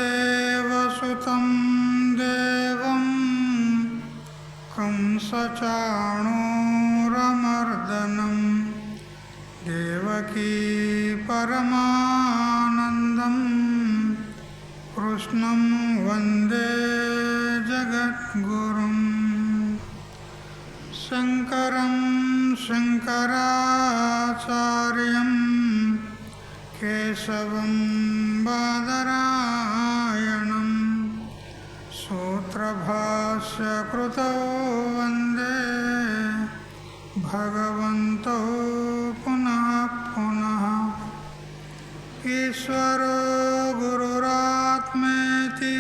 వసుదేవసుతం దేవం కంసచాణూరమర్దనం దేవకీ పరమానందం కృష్ణం వందే జగద్గురుం శంకరం శంకరాచార్యం కేశవం బాదరాయణం సూత్రభాష్యకృతో వందే భగవంతో పునః పునః ఈశ్వరో గురురాత్మేతి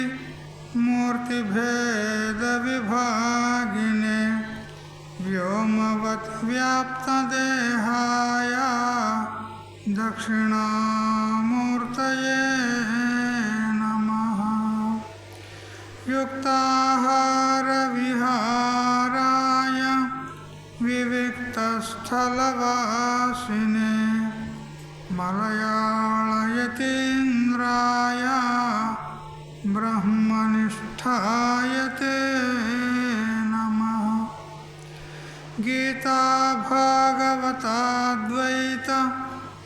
మూర్తిభేద విభాగినే వ్యోమవత్ వ్యాప్తదేహాయ దక్షిణామూర్తయే నమః యుక్తాహార విహారాయ వివిక్తస్థలవాసినే మలయాళయతీంద్రాయ బ్రహ్మనిష్ఠాయ తే నమః గీతా భాగవతాద్వైత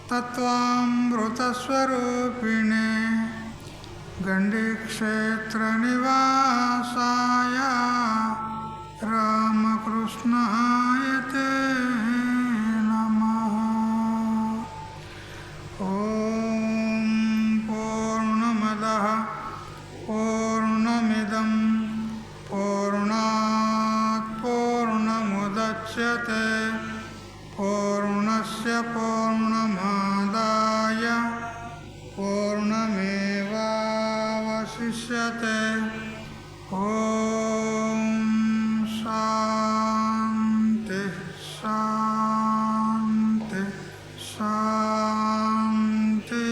తత్వామృతస్వరూపిణే గండీక్షేత్రనివాసాయ రామకృష్ణాయ తే నమః. ఓం పూర్ణమదః పూర్ణమిదం పూర్ణాత్ పూర్ణముదచ్యతే పూర్ణస్య పూర్ణమాదాయ పూర్ణమేవావశిష్యతే. ఓం శాంతి శాంతి శాంతి.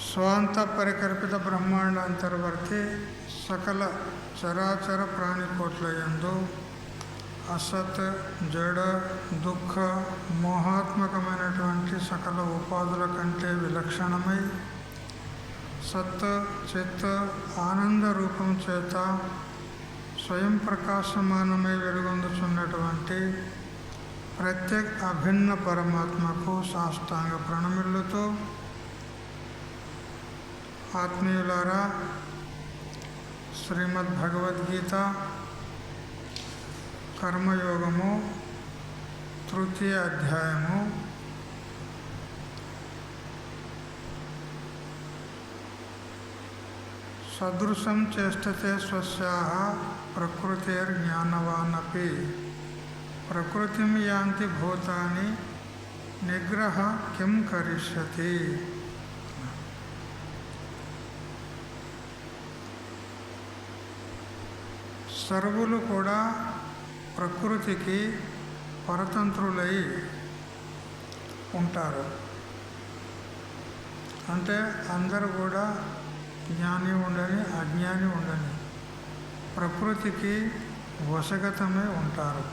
స్వాంత పరికల్పిత బ్రహ్మాండ అంతర్వర్తి సకల చరాచర ప్రాణికోట్ల యందు అసత్ జడ దుఃఖ మోహాత్మకమైనటువంటి సకల ఉపాధుల కంటే విలక్షణమై సత్ చిత్ ఆనంద రూపం చేత స్వయం ప్రకాశమానమై వెలుగొందుచున్నటువంటి ప్రత్యేక అభిన్న పరమాత్మకు సాష్టాంగ ప్రణమిల్లుతూ, ఆత్మీయులారా, శ్రీమద్ భగవద్గీత కర్మయోగము తృతీయ అధ్యాయము సదృశం చేష్టతే స్వస్యాః ప్రకృతిర్జ్ఞానవానపి ప్రకృతిం యాంతి భూతాని నిగ్రహ కిం కరిష్యతి. సర్వులు కూడా ప్రకృతికి పరతంత్రులై ఉంటారు. అంటే అందరూ కూడా జ్ఞాని ఉండని అజ్ఞాని ఉండని ప్రకృతికి వశగతమై ఉంటారు.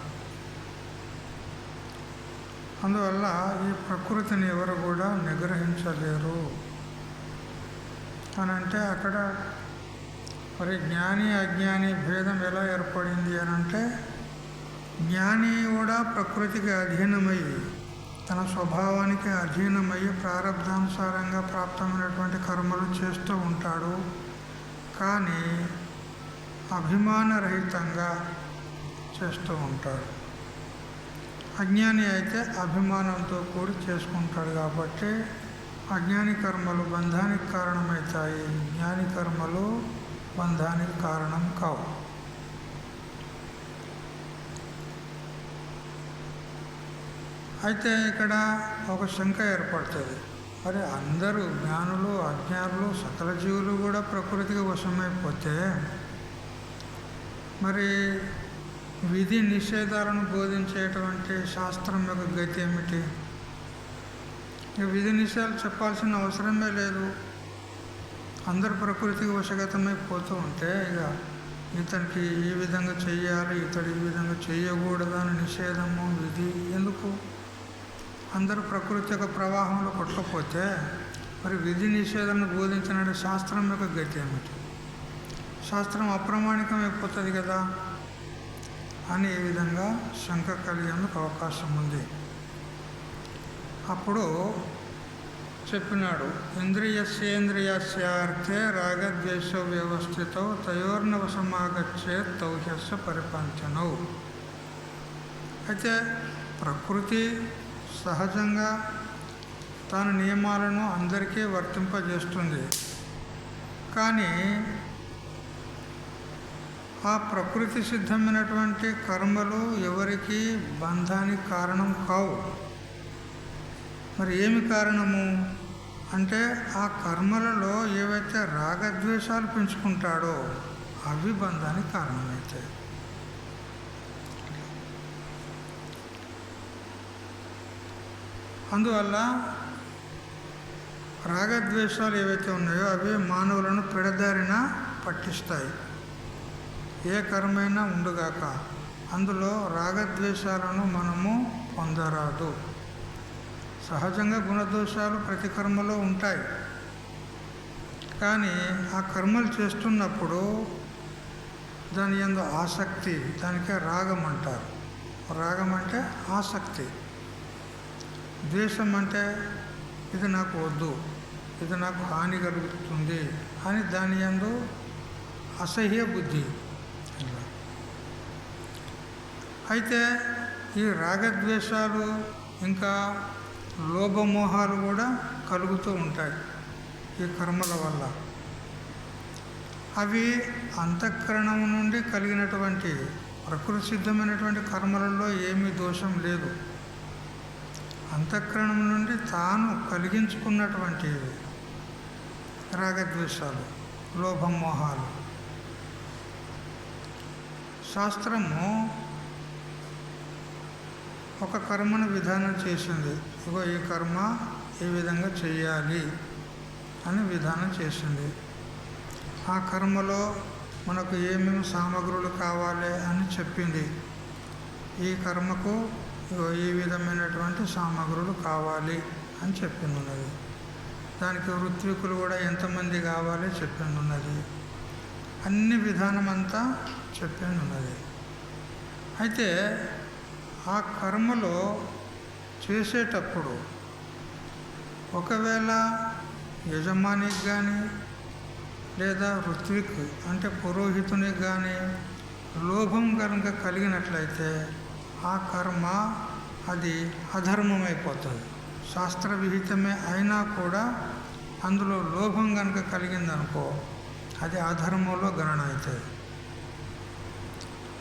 అందువల్ల ఈ ప్రకృతిని ఎవరు కూడా నిగ్రహించలేరు అని అంటే అక్కడ మరి జ్ఞాని అజ్ఞాని భేదం ఎలా ఏర్పడింది అని అంటే, జ్ఞాని కూడా ప్రకృతికి అధీనమై తన స్వభావానికి అధీనమై ప్రారబ్ధానుసారంగా ప్రాప్తమైనటువంటి కర్మలు చేస్తూ ఉంటాడు. కానీ అభిమానరహితంగా చేస్తూ ఉంటాడు. అజ్ఞాని అయితే అభిమానంతో కూడి చేసుకుంటాడు కాబట్టి అజ్ఞాని కర్మలు బంధానికి కారణమవుతాయి, జ్ఞాని కర్మలు బంధానికి కారణం కావు. అయితే ఇక్కడ ఒక శంక ఏర్పడుతుంది. మరి అందరూ జ్ఞానులు అజ్ఞానులు సకల జీవులు కూడా ప్రకృతికి వశమైపోతే మరి విధి నిషేధాలను బోధించేటువంటి శాస్త్రం యొక్క గతి ఏమిటి? ఇక విధి నిషేధాలు చెప్పాల్సిన అవసరమే లేదు. అందరు ప్రకృతికి వశగతమైపోతూ ఉంటే ఇక ఇతనికి ఈ విధంగా చెయ్యాలి, ఇతడు ఈ విధంగా చెయ్యకూడదని నిషేధము విధి ఎందుకు? అందరూ ప్రకృతి యొక్క ప్రవాహంలో కొట్టకపోతే మరి విధి నిషేధాలను బోధించిన శాస్త్రం యొక్క గతి ఏమిటి? శాస్త్రం అప్రామాణికం అయిపోతుంది కదా అని ఈ విధంగా శంక కలిగేందుకు అవకాశం ఉంది. అప్పుడు చెప్పినాడు, ఇంద్రియస్యేంద్రియార్థే రాగద్వేష వ్యవస్థితో తయోర్నవసమాగచ్చే తౌహ్యస్య పరిపంచనౌ. అయితే ప్రకృతి సహజంగా తన నియమాలను అందరికీ వర్తింపజేస్తుంది. కానీ ఆ ప్రకృతి సిద్ధమైనటువంటి కర్మలు ఎవరికి బంధానికి కారణం కావు. మరి ఏమి కారణము అంటే ఆ కర్మలలో ఏవైతే రాగద్వేషాలు పెంచుకుంటాడో అవి బంధానికి కారణమవుతాయి. అందువల్ల రాగద్వేషాలు ఏవైతే ఉన్నాయో అవి మానవులను పెడదారిన పట్టిస్తాయి. ఏ కర్మైనా ఉండుగాక అందులో రాగద్వేషాలను మనము పొందరాదు. సహజంగా గుణదోషాలు ప్రతి కర్మలో ఉంటాయి. కానీ ఆ కర్మలు చేస్తున్నప్పుడు దాని యందు ఆసక్తి, దానికే రాగం అంటారు. రాగం అంటే ఆసక్తి, ద్వేషం అంటే ఇది నాకు వద్దు, ఇది నాకు హాని కలుగుతుంది అని దాని యందు అసహ్య బుద్ధి. అయితే ఈ రాగద్వేషాలు ఇంకా లోభమోహాలు కూడా కలుగుతూ ఉంటాయి ఈ కర్మల వల్ల. అవి అంతఃకరణం నుండి కలిగినటువంటి ప్రకృతి సిద్ధమైనటువంటి కర్మలలో ఏమీ దోషం లేదు. అంతఃకరణం నుండి తాను కలిగించుకున్నటువంటి రాగద్వేషాలు, లోభమోహాలు. శాస్త్రము ఒక కర్మను విధానం చేసింది. ఇగో ఈ కర్మ ఏ విధంగా చేయాలి అని విధానం చేసింది. ఆ కర్మలో మనకు ఏమేమి సామగ్రులు కావాలి అని చెప్పింది. ఈ కర్మకు ఇగో ఈ విధమైనటువంటి సామగ్రులు కావాలి అని చెప్పింది. దానికి ఋత్వికులు కూడా ఎంతమంది కావాలి చెప్పింది. అన్ని విధానం అంతా చెప్పింది. అయితే ఆ కర్మలో చేసేటప్పుడు ఒకవేళ యజమానికి కానీ లేదా ఋత్విక్ అంటే పురోహితునికి కానీ లోభం కనుక కలిగినట్లయితే ఆ కర్మ అది అధర్మమైపోతుంది. శాస్త్రవిహితమే అయినా కూడా అందులో లోభం కనుక కలిగిందనుకో అది అధర్మంలో గణన అవుతుంది.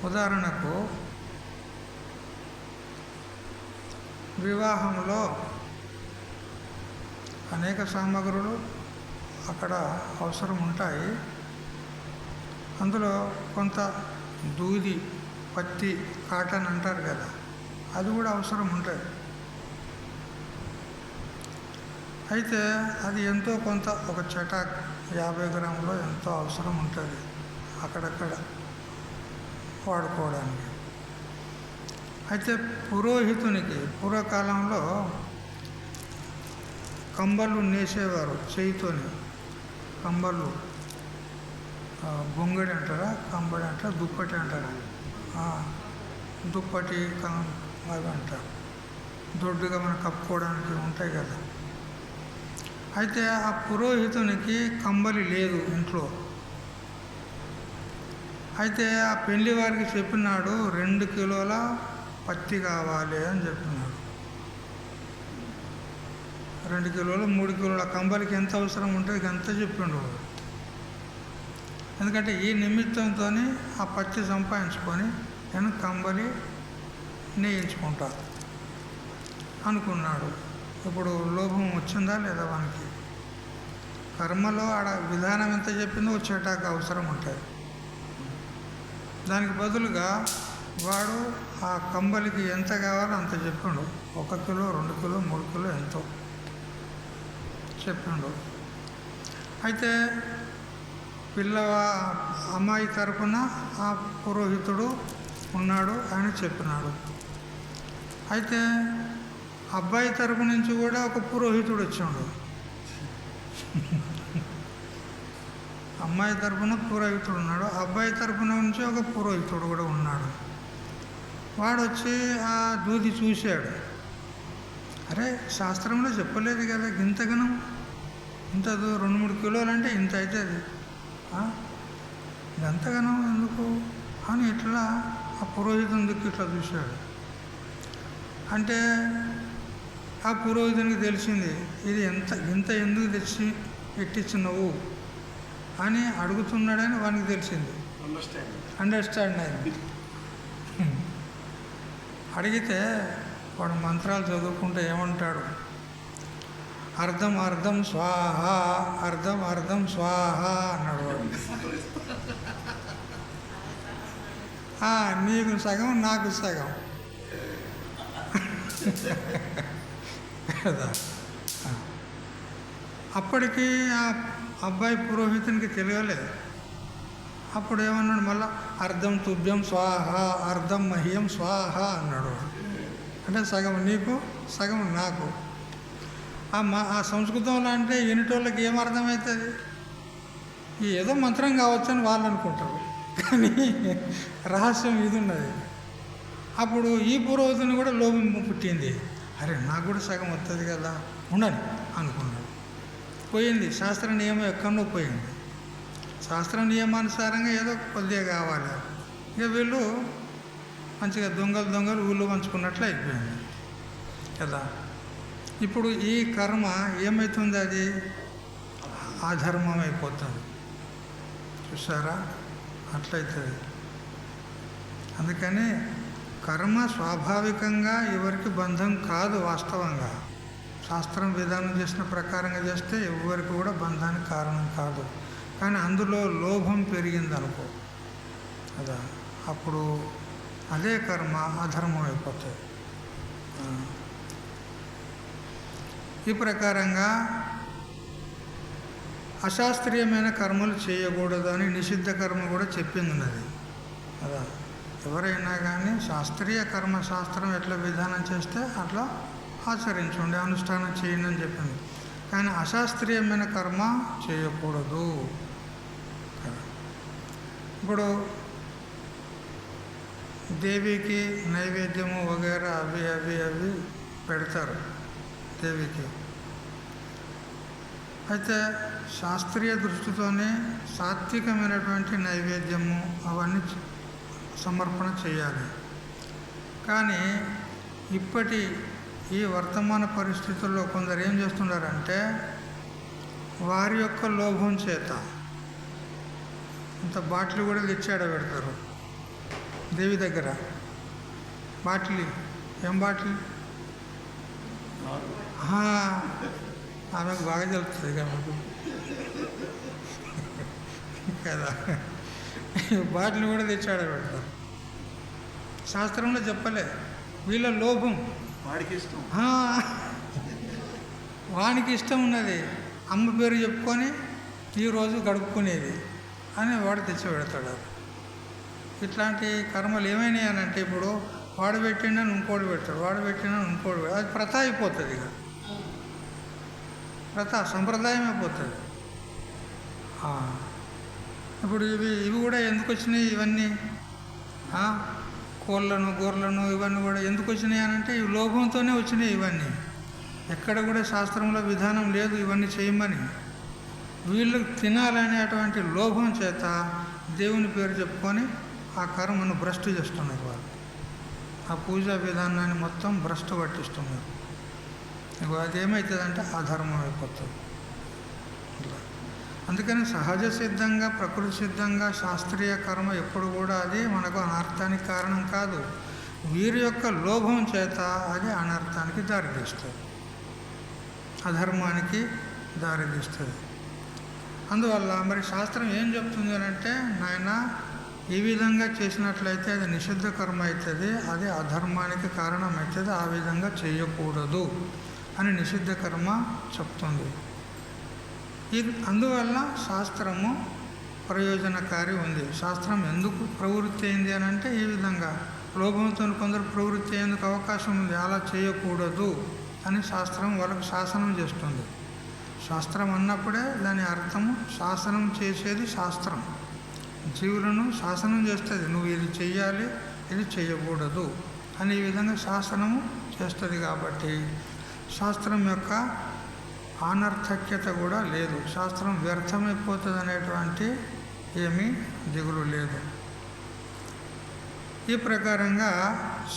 ఉదాహరణకు వివాహంలో అనేక సామగ్రులు అక్కడ అవసరం ఉంటాయి. అందులో కొంత దూది, పత్తి, కాటన్ అంటారు కదా, అది కూడా అవసరం ఉంటుంది. అయితే అది ఎంతో కొంత ఒక చటాక్ 50 గ్రాములో ఎంతో అవసరం ఉంటుంది అక్కడక్కడ వాడుకోవడానికి. అయితే పురోహితునికి పూర్వకాలంలో కంబళ్ళు నేసేవారు చేయితోని. కంబళ్ళు బొంగడి అంటారా, కంబడి అంటారా, దుప్పటి అంటారా, దుప్పటి అవి అంటారు. దొడ్డుగా మనం కప్పుకోవడానికి ఉంటాయి కదా. అయితే ఆ పురోహితునికి కంబలి లేదు ఇంట్లో. అయితే ఆ పెళ్లి వారికి చెప్పినాడు 2 కిలోల పత్తి కావాలి అని చెప్పినాడు. 2 కిలోలు 3 కిలోల కంబలికి ఎంత అవసరం ఉంటుంది అంత చెప్పిండు వాడు. ఎందుకంటే ఈ నిమిత్తంతో ఆ పత్తి సంపాదించుకొని నేను కంబలి నేయించుకుంటా అనుకున్నాడు. ఇప్పుడు లోభం వచ్చిందా లేదా వానికి? కర్మలో ఆడ విధానం ఎంత చెప్పిందో వచ్చేటాక అవసరం ఉంటుంది. దానికి బదులుగా వాడు ఆ కంబలికి ఎంత కావాలో అంత చెప్పిండు. 1 కిలో 2 కిలో 3 కిలో ఎంతో చెప్పిండు. అయితే అమ్మాయి తరపున ఆ పురోహితుడు ఉన్నాడు అని చెప్పినాడు. అయితే అబ్బాయి తరపు నుంచి కూడా ఒక పురోహితుడు వచ్చాడు. అమ్మాయి తరపున పురోహితుడు ఉన్నాడు, అబ్బాయి తరపున నుంచి ఒక పురోహితుడు కూడా ఉన్నాడు. వాడు వచ్చి ఆ దూది చూశాడు. అరే, శాస్త్రంలో చెప్పలేదు కదా గింతగనం, ఇంత 2-3 కిలోలు అంటే ఇంత అవుతుంది, ఎంతగానో ఎందుకు అని ఇట్లా ఆ పురోహితుని దిక్కు ఇట్లా చూశాడు. అంటే ఆ పురోహితునికి తెలిసింది, ఇది ఇంత ఎందుకు తెచ్చి ఎట్టించినవు అని అడుగుతున్నాడని వానికి తెలిసింది. అండర్స్టాండ్ అయింది. అడిగితే వాడు మంత్రాలు చదువుకుంటే ఏమంటాడు, అర్ధం అర్ధం స్వాహ, అర్ధం అర్ధం స్వాహ అన్నాడు వాడు. నీకు సగం నాకు సగం కదా. అప్పటికి ఆ అబ్బాయి పురోహితునికి తెలియలేదు. అప్పుడు ఏమన్నాడు, మళ్ళా అర్ధం తుభ్యం స్వాహ, అర్ధం మహ్యం స్వాహ అన్నాడు. అంటే సగం నీకు సగం నాకు. ఆ సంస్కృతంలో అంటే ఎన్నిటోళ్ళకి ఏం అర్థమవుతుంది? ఏదో మంత్రం కావచ్చని వాళ్ళు అనుకుంటారు, కానీ రహస్యం ఇది ఉన్నది. అప్పుడు ఈ పురోహితుని కూడా లోభం పుట్టింది. అరే, నాకు కూడా సగం వస్తుంది కదా, ఉండని అనుకున్నాడు. పోయింది, శాస్త్ర నియమం ఎక్కడో పోయింది. శాస్త్ర నియమానుసారంగా ఏదో కొద్దిగా కావాలి. ఇక వీళ్ళు మంచిగా దొంగలు ఊళ్ళో పంచుకున్నట్లు అయిపోయింది కదా. ఇప్పుడు ఈ కర్మ ఏమవుతుంది, అది అధర్మం అయిపోతుంది. చూసారా, అట్లయితుంది. అందుకని కర్మ స్వాభావికంగా ఎవరికి బంధం కాదు. వాస్తవంగా శాస్త్రం విధానం చేసిన ప్రకారంగా చేస్తే ఎవరికి కూడా బంధానికి కారణం కాదు. కానీ అందులో లోభం పెరిగింది అనుకో కదా, అప్పుడు అదే కర్మ అధర్మం అయిపోతుంది. ఈ ప్రకారంగా అశాస్త్రీయమైన కర్మలు చేయకూడదు అని నిషిద్ధ కర్మ కూడా చెప్పింది ఉన్నది కదా. ఎవరైనా కానీ శాస్త్రీయ కర్మ, శాస్త్రం ఎట్లా విధానం చేస్తే అట్లా ఆచరించండి, అనుష్ఠానం చేయండి అని చెప్పింది. కానీ అశాస్త్రీయమైన కర్మ చేయకూడదు కదా. ఇప్పుడు దేవికి నైవేద్యము వగైరా అవి పెడతారు దేవికి. అయితే శాస్త్రీయ దృష్టితోనే సాత్వికమైనటువంటి నైవేద్యము అవన్నీ సమర్పణ చేయాలి. కానీ ఇప్పటి ఈ వర్తమాన పరిస్థితుల్లో కొందరు ఏం చేస్తున్నారంటే వారి యొక్క లోభం చేత ఇంత బాటిల్ కూడా తెచ్చాడ పెడతారు దేవి దగ్గర. బాటిల్ ఏం బాటిల్? ఆమెకు బాగా తెలుస్తుంది కదా. బాటిల్ కూడా తెచ్చాడ పెడతారు. శాస్త్రంలో చెప్పలే, వీళ్ళ లోభం. వానికి ఇష్టం ఉన్నది, అమ్మ పేరు చెప్పుకొని ఈరోజు గడుపుకునేది అని వాడు తెచ్చి పెడతాడు. ఇట్లాంటి కర్మలు ఏమైనాయి అని అంటే, ఇప్పుడు వాడు పెట్టిండని ఇంకోటి పెడతాడు, వాడు పెట్టిండని ఇంకోటి పెడతాడు. అది ప్రథ అయిపోతుంది. ఇక ప్రథ సంప్రదాయం అయిపోతుంది. ఇప్పుడు ఇవి కూడా ఎందుకు వచ్చినాయి? ఇవన్నీ కోళ్ళను గొర్రెలను ఇవన్నీ కూడా ఎందుకు వచ్చినాయి అని అంటే, ఇవి లోభంతోనే వచ్చినాయి. ఇవన్నీ ఎక్కడ కూడా శాస్త్రంలో విధానం లేదు ఇవన్నీ చేయమని. వీళ్ళు తినాలనేటువంటి లోభం చేత దేవుని పేరు చెప్పుకొని ఆ కర్మను భ్రష్టు చేస్తున్నారు వాళ్ళు. ఆ పూజా విధానాన్ని మొత్తం భ్రష్టు పట్టిస్తున్నారు. ఇక అదేమవుతుందంటే అధర్మం అయిపోతుంది. అందుకని సహజ సిద్ధంగా, ప్రకృతి సిద్ధంగా శాస్త్రీయ కర్మ ఎప్పుడు కూడా అది మనకు అనర్థానికి కారణం కాదు. వీరి యొక్క లోభం చేత అది అనర్థానికి దారితీస్తుంది, అధర్మానికి దారితీస్తుంది. అందువల్ల మరి శాస్త్రం ఏం చెప్తుంది అంటే, నాయన ఈ విధంగా చేసినట్లయితే అది నిషిద్ధ కర్మ అవుతుంది, అది అధర్మానికి కారణం అవుతుంది, ఆ విధంగా చేయకూడదు అని నిషిద్ధ కర్మ చెప్తుంది. అందువల్ల శాస్త్రము ప్రయోజనకారి ఉంది. శాస్త్రం ఎందుకు ప్రవృత్తి అయింది అని అంటే, ఈ విధంగా లోభంతో కొందరు ప్రవృత్తి అయ్యేందుకు అవకాశం ఉంది, అలా చేయకూడదు అని శాస్త్రం వాళ్ళకు శాసనం చేస్తుంది. శాస్త్రం అన్నప్పుడే దాని అర్థము శాసనం చేసేది శాస్త్రం, జీవులను శాసనం చేస్తుంది. నువ్వు ఇది చెయ్యాలి, ఇది చేయకూడదు అని ఈ విధంగా శాసనము చేస్తుంది. కాబట్టి శాస్త్రం యొక్క అనర్థక్యత కూడా లేదు, శాస్త్రం వ్యర్థమైపోతుంది అనేటువంటి ఏమీ దిగులు లేదు. ఈ ప్రకారంగా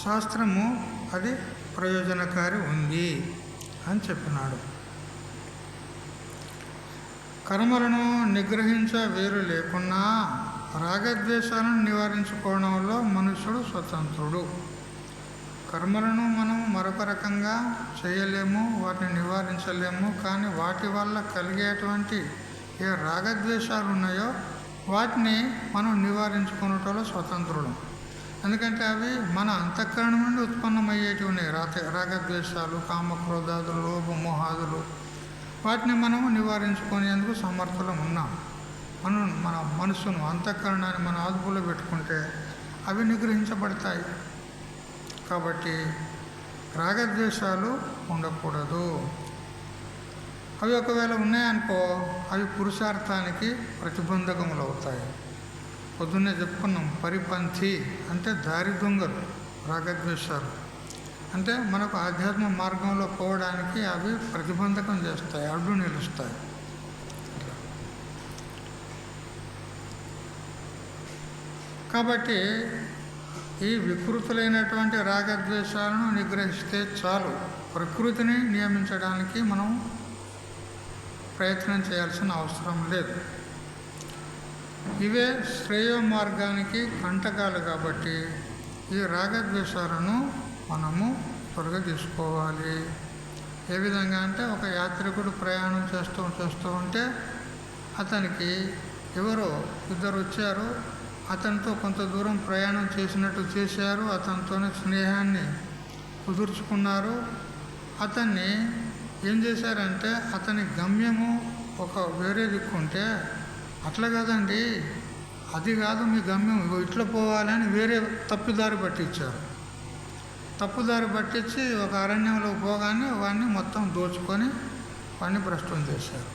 శాస్త్రము అది ప్రయోజనకారి ఉంది అని చెప్పినాడు. కర్మలను నిగ్రహించ వేరు లేకున్నా రాగద్వేషాలను నివారించుకోవడంలో మనుషుడు స్వతంత్రుడు. కర్మలను మనం మరొక రకంగా చేయలేము, వాటిని నివారించలేము. కానీ వాటి వల్ల కలిగేటువంటి ఏ రాగద్వేషాలు ఉన్నాయో వాటిని మనం నివారించుకునేటోలో స్వతంత్రుడు. ఎందుకంటే అవి మన అంతఃకరణం నుండి ఉత్పన్నమయ్యేటివి ఉన్నాయి. రాగద్వేషాలు, కామక్రోధాదులు, లోభమోహాదులు, వాటిని మనము నివారించుకునేందుకు సమర్థులం ఉన్నాం. మన మనసును, అంతఃకరణాన్ని మన అదుపులో పెట్టుకుంటే అవి నిగ్రహించబడతాయి. కాబట్టి రాగద్వేషాలు ఉండకూడదు. అవి ఒకవేళ ఉన్నాయనుకో, అవి పురుషార్థానికి ప్రతిబంధకములు అవుతాయి. పొద్దున్నే చెప్పుకున్నాం, పరిపంథి అంటే దారి దొంగలు. రాగద్వేషాలు అంటే మనకు ఆధ్యాత్మ మార్గంలో పోవడానికి అవి ప్రతిబంధకం చేస్తాయి, అడ్డు నిలుస్తాయి. కాబట్టి ఈ వికృతులైనటువంటి రాగద్వేషాలను నిగ్రహిస్తే చాలు. ప్రకృతిని నియమించడానికి మనం ప్రయత్నం చేయాల్సిన అవసరం లేదు. ఇవే శ్రేయో మార్గానికి కంటకాలు. కాబట్టి ఈ రాగద్వేషాలను మనము త్వరగా తీసుకోవాలి. ఏ విధంగా అంటే, ఒక యాత్రికుడు ప్రయాణం చేస్తూ ఉంటే అతనికి ఎవరో ఇద్దరు వచ్చారు, అతనితో కొంత దూరం ప్రయాణం చేసినట్టు చేశారు, అతనితోనే స్నేహాన్ని కుదుర్చుకున్నారు. అతన్ని ఏం చేశారంటే, అతని గమ్యము ఒక వేరే దిక్కుంటే, అట్లా కాదండి, అది కాదు మీ గమ్యం, ఇట్లా పోవాలని వేరే తప్పుదారి పట్టించారు. తప్పుదారి పట్టించి ఒక అరణ్యంలో పోగానే వాడిని మొత్తం దోచుకొని వాడిని భ్రష్టం చేశారు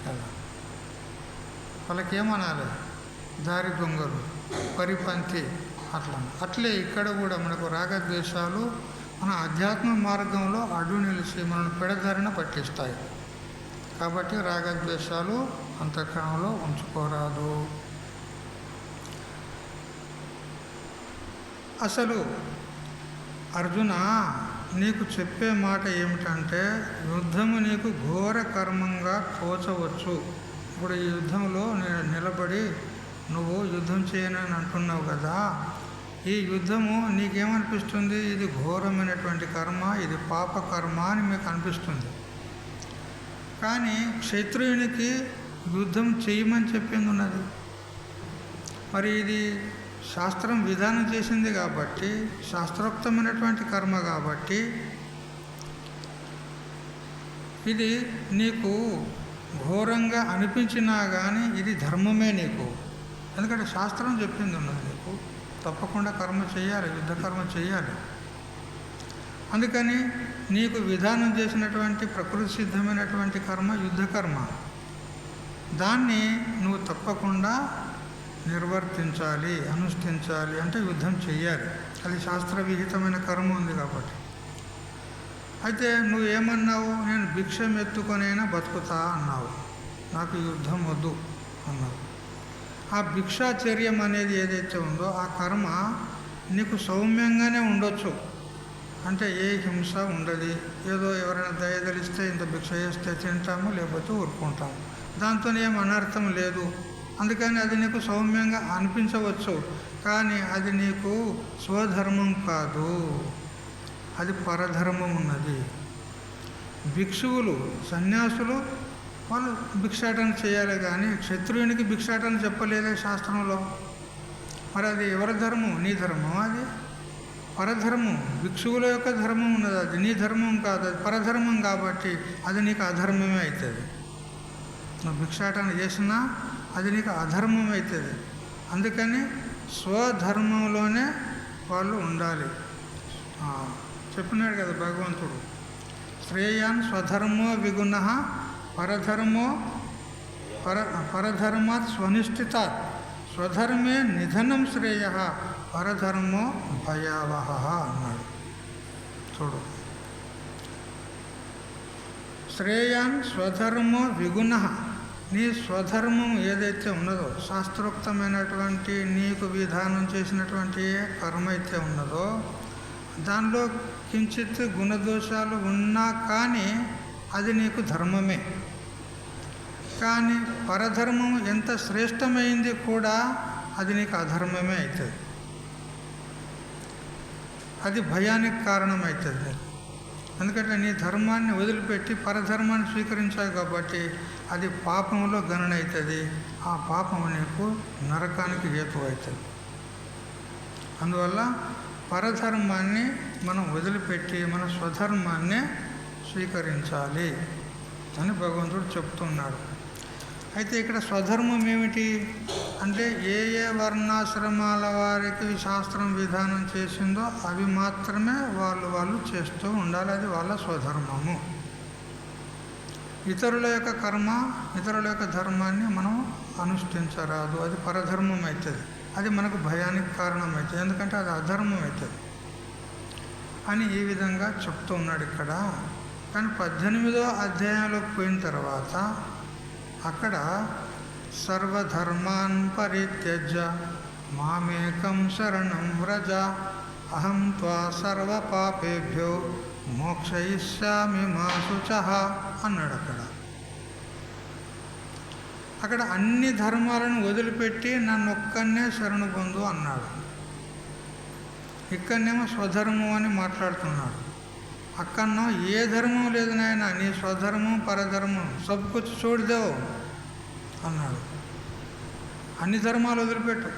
కదా. వాళ్ళకేమనాలి? దారి దొంగలు, పరిపంథి. అట్లే ఇక్కడ కూడా మనకు రాగద్వేషాలు మన అధ్యాత్మ మార్గంలో అడ్డు నిలిచి మనల్ని పెడదారిన పట్టిస్తాయి. కాబట్టి రాగద్వేషాలు అంతఃకరణలో ఉంచుకోరాదు. అసలు అర్జున, నీకు చెప్పే మాట ఏమిటంటే, యుద్ధము నీకు ఘోర కర్మంగా తోచవచ్చు. ఇప్పుడు ఈ యుద్ధంలో నిలబడి నువ్వు యుద్ధం చేయనని అంటున్నావు కదా, ఈ యుద్ధము నీకేమనిపిస్తుంది? ఇది ఘోరమైనటువంటి కర్మ, ఇది పాప కర్మ అని మీకు అనిపిస్తుంది. కానీ క్షత్రియునికి యుద్ధం చేయమని చెప్పింది ఉన్నది. మరి ఇది శాస్త్రం విధానం చేసింది కాబట్టి, శాస్త్రోక్తమైనటువంటి కర్మ కాబట్టి, ఇది నీకు ఘోరంగా అనిపించినా కానీ ఇది ధర్మమే నీకు. ఎందుకంటే శాస్త్రం చెప్పింది ఉన్నది నీకు, తప్పకుండా కర్మ చేయాలి, యుద్ధ కర్మ చేయాలి. అందుకని నీకు విధానం చేసినటువంటి ప్రకృతి సిద్ధమైనటువంటి కర్మ యుద్ధ కర్మ, దాన్ని నువ్వు తప్పకుండా నిర్వర్తించాలి, అనుష్ఠించాలి. అంటే యుద్ధం చెయ్యాలి, అది శాస్త్రవిహితమైన కర్మ ఉంది కాబట్టి. అయితే నువ్వేమన్నావు? నేను భిక్షం ఎత్తుకొనైనా బతుకుతా అన్నావు, నాకు యుద్ధం వద్దు అన్నావు. ఆ భిక్షాచర్యం అనేది ఏదైతే ఉందో ఆ కర్మ నీకు సౌమ్యంగానే ఉండొచ్చు, అంటే ఏ హింస ఉండదు. ఏదో ఎవరైనా దయదలిస్తే ఇంత భిక్ష చేస్తే తింటాము, లేకపోతే ఊరుకుంటాము, దాంతో ఏం అనర్థం లేదు. అందుకని అది నీకు సౌమ్యంగా అనిపించవచ్చు, కానీ అది నీకు స్వధర్మం కాదు, అది పరధర్మం ఉన్నది. భిక్షువులు, సన్యాసులు వాళ్ళు భిక్షాటన చేయాలి, కానీ క్షత్రియునికి భిక్షాటన చెప్పలేదే శాస్త్రంలో. మరి అది ఎవరి ధర్మం? నీ ధర్మం, అది పరధర్మం. భిక్షువుల యొక్క ధర్మం ఉన్నది, అది నీ ధర్మం కాదు, అది పరధర్మం. కాబట్టి అది నీకు అధర్మమే అవుతుంది. నువ్వు భిక్షాటన చేసినా అది నీకు అధర్మం అవుతుంది. అందుకని స్వధర్మంలోనే వాళ్ళు ఉండాలి. చెప్పినాడు కదా భగవంతుడు, శ్రేయాన్ స్వధర్మో విగుణ పరధర్మాత్ స్వనిష్ఠితాత్ స్వధర్మే నిధనం శ్రేయ పరధర్మో భయావహ అన్నాడు. చూడు, శ్రేయాన్ స్వధర్మో విగుణ, నీ స్వధర్మం ఏదైతే ఉన్నదో, శాస్త్రోక్తమైనటువంటి నీకు విధానం చేసినటువంటి కర్మ అయితే ఉన్నదో, దానిలో కించిత్ గుణదోషాలు ఉన్నా కానీ అది నీకు ధర్మమే. కానీ పరధర్మం ఎంత శ్రేష్టమైంది కూడా అది నీకు అధర్మమే అవుతుంది, అది భయానికి కారణమవుతుంది. ఎందుకంటే నీ ధర్మాన్ని వదిలిపెట్టి పరధర్మాన్ని స్వీకరించావు కాబట్టి అది పాపంలో గణన అవుతుంది. ఆ పాపం నీకు నరకానికి హేతు అవుతుంది. అందువల్ల పరధర్మాన్ని మనం వదిలిపెట్టి మన స్వధర్మాన్నే స్వీకరించాలి అని భగవంతుడు చెప్తున్నాడు. అయితే ఇక్కడ స్వధర్మం ఏమిటి అంటే, ఏ ఏ వర్ణాశ్రమాల వారికి శాస్త్రం విధానం చేసిందో అవి మాత్రమే వాళ్ళు చేస్తూ ఉండాలి, అది వాళ్ళ స్వధర్మము. ఇతరుల యొక్క కర్మ, ఇతరుల యొక్క ధర్మాన్ని మనం అనుష్ఠించరాదు, అది పరధర్మం అవుతుంది, అది మనకు భయానికి కారణం అవుతుంది, ఎందుకంటే అది అధర్మం అవుతుంది అని ఈ విధంగా చెప్తూ ఉన్నాడు ఇక్కడ. కానీ 18వ అధ్యాయంలోకి పోయిన తర్వాత అక్కడ సర్వధర్మాన్ పరిత్యజ్య మామేకం శరణం వ్రజ అహం త్వా సర్వ పాపేభ్యో మోక్షయిష్యామి మా శుచః అన్నాడు. అక్కడ అన్ని ధర్మాలను వదిలిపెట్టి నన్ను ఒక్కనే శరణు పొందు అన్నాడు. ఇక్కడనేమో స్వధర్మం అని మాట్లాడుతున్నాడు. అక్కడనో ఏ ధర్మం లేదు నాయన, నీ స్వధర్మం పరధర్మం సబ్కుచ్ చూడదేవు అన్నాడు. అన్ని ధర్మాలు వదిలిపెట్టు.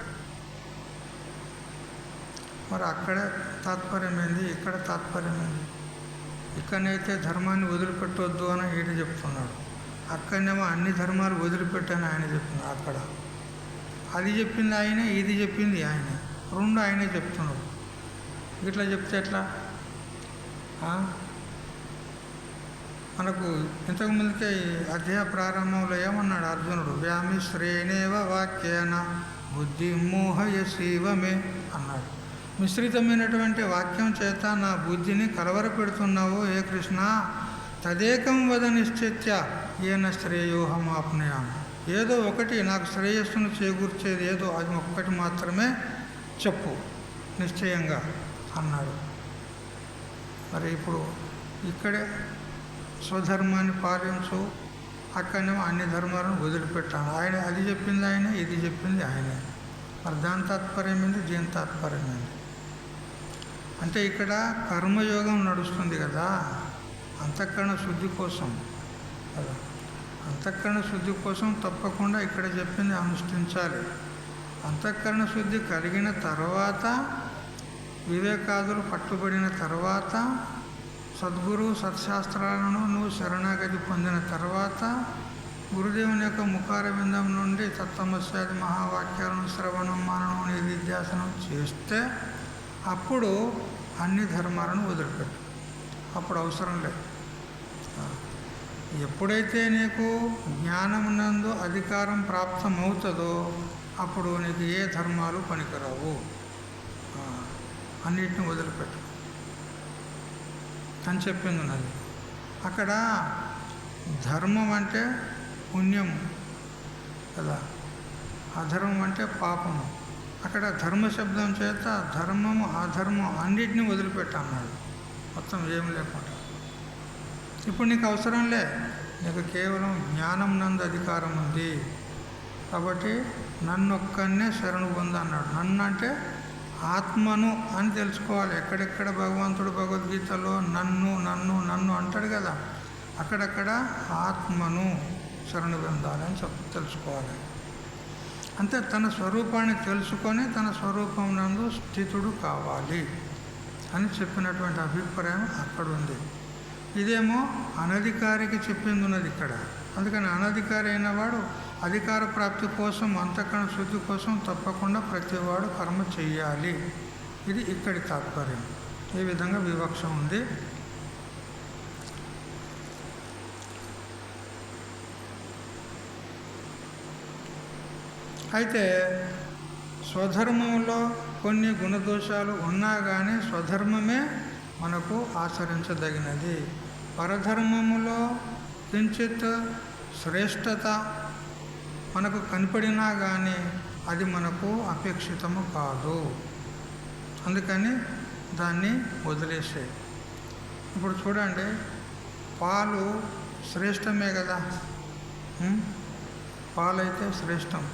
మరి అక్కడే తాత్పర్యమైంది, ఇక్కడ తాత్పర్యమైంది. ఇక్కడనైతే ధర్మాన్ని వదిలిపెట్టవద్దు అని ఈయన చెప్తున్నాడు, అక్కడనేమో అన్ని ధర్మాలు వదిలిపెట్టని ఆయన చెప్తున్నాడు. అక్కడ అది చెప్పింది ఆయనే, ఇది చెప్పింది ఆయనే, రెండు ఆయనే చెప్తున్నాడు. ఇట్లా చెప్తే ఎట్లా? మనకు ఇంతకుముందుకే అధ్యాయ ప్రారంభంలో ఏమన్నాడు అర్జునుడు, వ్యామిశ్రేణేవ వాక్యేన బుద్ధి మోహయశీవమే అన్నాడు. మిశ్రితమైనటువంటి వాక్యం చేత నా బుద్ధిని కలవరపెడుతున్నావు ఏ కృష్ణ. తదేకం వద నిశ్చిత్య ఏన శ్రేయోహం ఆప్నయామి, ఏదో ఒకటి నాకు శ్రేయస్సును చేకూర్చేది ఏదో అది ఒక్కటి మాత్రమే చెప్పు నిశ్చయంగా అన్నాడు. మరి ఇప్పుడు ఇక్కడే స్వధర్మాన్ని పాలించు, అక్కడనేమో అన్ని ధర్మాలను వదిలిపెట్టాను. ఆయన అది చెప్పింది ఆయనే, ఇది చెప్పింది ఆయనే. మరి దాని తాత్పర్యం ఏంది, దీని తాత్పర్యం ఏంది అంటే, ఇక్కడ కర్మయోగం నడుస్తుంది కదా, అంతఃకరణ శుద్ధి కోసం కదా. అంతఃకరణ శుద్ధి కోసం తప్పకుండా ఇక్కడ చెప్పింది అనుష్ఠించాలి. అంతఃకరణ శుద్ధి కలిగిన తర్వాత, వివేకాదులు పట్టుబడిన తర్వాత, సద్గురు సత్శాస్త్రాలను నువ్వు శరణాగతి పొందిన తర్వాత, గురుదేవుని యొక్క ముఖార బిందం నుండి తత్వమస్యాది మహావాక్యాలను శ్రవణం మననం నిధిధ్యాసనం చేస్తే అప్పుడు అన్ని ధర్మాలను వదిలిపెట్టు. అప్పుడు అవసరం లేదు. ఎప్పుడైతే నీకు జ్ఞానమునందు అధికారం ప్రాప్తమవుతుందో అప్పుడు నీకు ఏ ధర్మాలు పనికిరావు, అన్నిటిని వదిలిపెట్టు అని చెప్పింది ఉన్నది. అక్కడ ధర్మం అంటే పుణ్యం కదా, అధర్మం అంటే పాపము. అక్కడ ధర్మశబ్దం చేత ధర్మము అధర్మం అన్నిటినీ వదిలిపెట్టన్నాడు, మొత్తం ఏం లేకుండా. ఇప్పుడు నీకు అవసరంలే, నీకు కేవలం జ్ఞానం నందు అధికారం ఉంది కాబట్టి నన్నొక్కనే శరణు పొందు అన్నాడు. నన్ను అంటే ఆత్మను అని తెలుసుకోవాలి. ఎక్కడెక్కడ భగవంతుడు భగవద్గీతలో నన్ను నన్ను నన్ను అంటాడు కదా, అక్కడక్కడ ఆత్మను శరణు పొందాలని తెలుసుకోవాలి. అంతే, తన స్వరూపాన్ని తెలుసుకొని తన స్వరూపం నందు స్థితుడు కావాలి అని చెప్పినటువంటి అభిప్రాయం అక్కడ ఉంది. ఇదేమో అనధికారికి చెప్పింది ఉన్నది ఇక్కడ. అందుకని అనధికారి అయిన వాడు అధికార ప్రాప్తి కోసం, అంతఃకరణ శుద్ధి కోసం తప్పకుండా ప్రతివాడు కర్మ చెయ్యాలి. ఇది ఇక్కడి తాత్పర్యం. ఈ విధంగా వివక్ష ఉంది. అయితే స్వధర్మంలో కొన్ని గుణదోషాలు ఉన్నా కానీ స్వధర్మమే మనకు ఆచరించదగినది. పరధర్మములో కించిత్ శ్రేష్టత మనకు కనపడినా కానీ అది మనకు అపేక్షితము కాదు. అందుకని దాన్ని వదిలేసే. ఇప్పుడు చూడండి, పాలు శ్రేష్టమే కదా, పాలైతే శ్రేష్టం.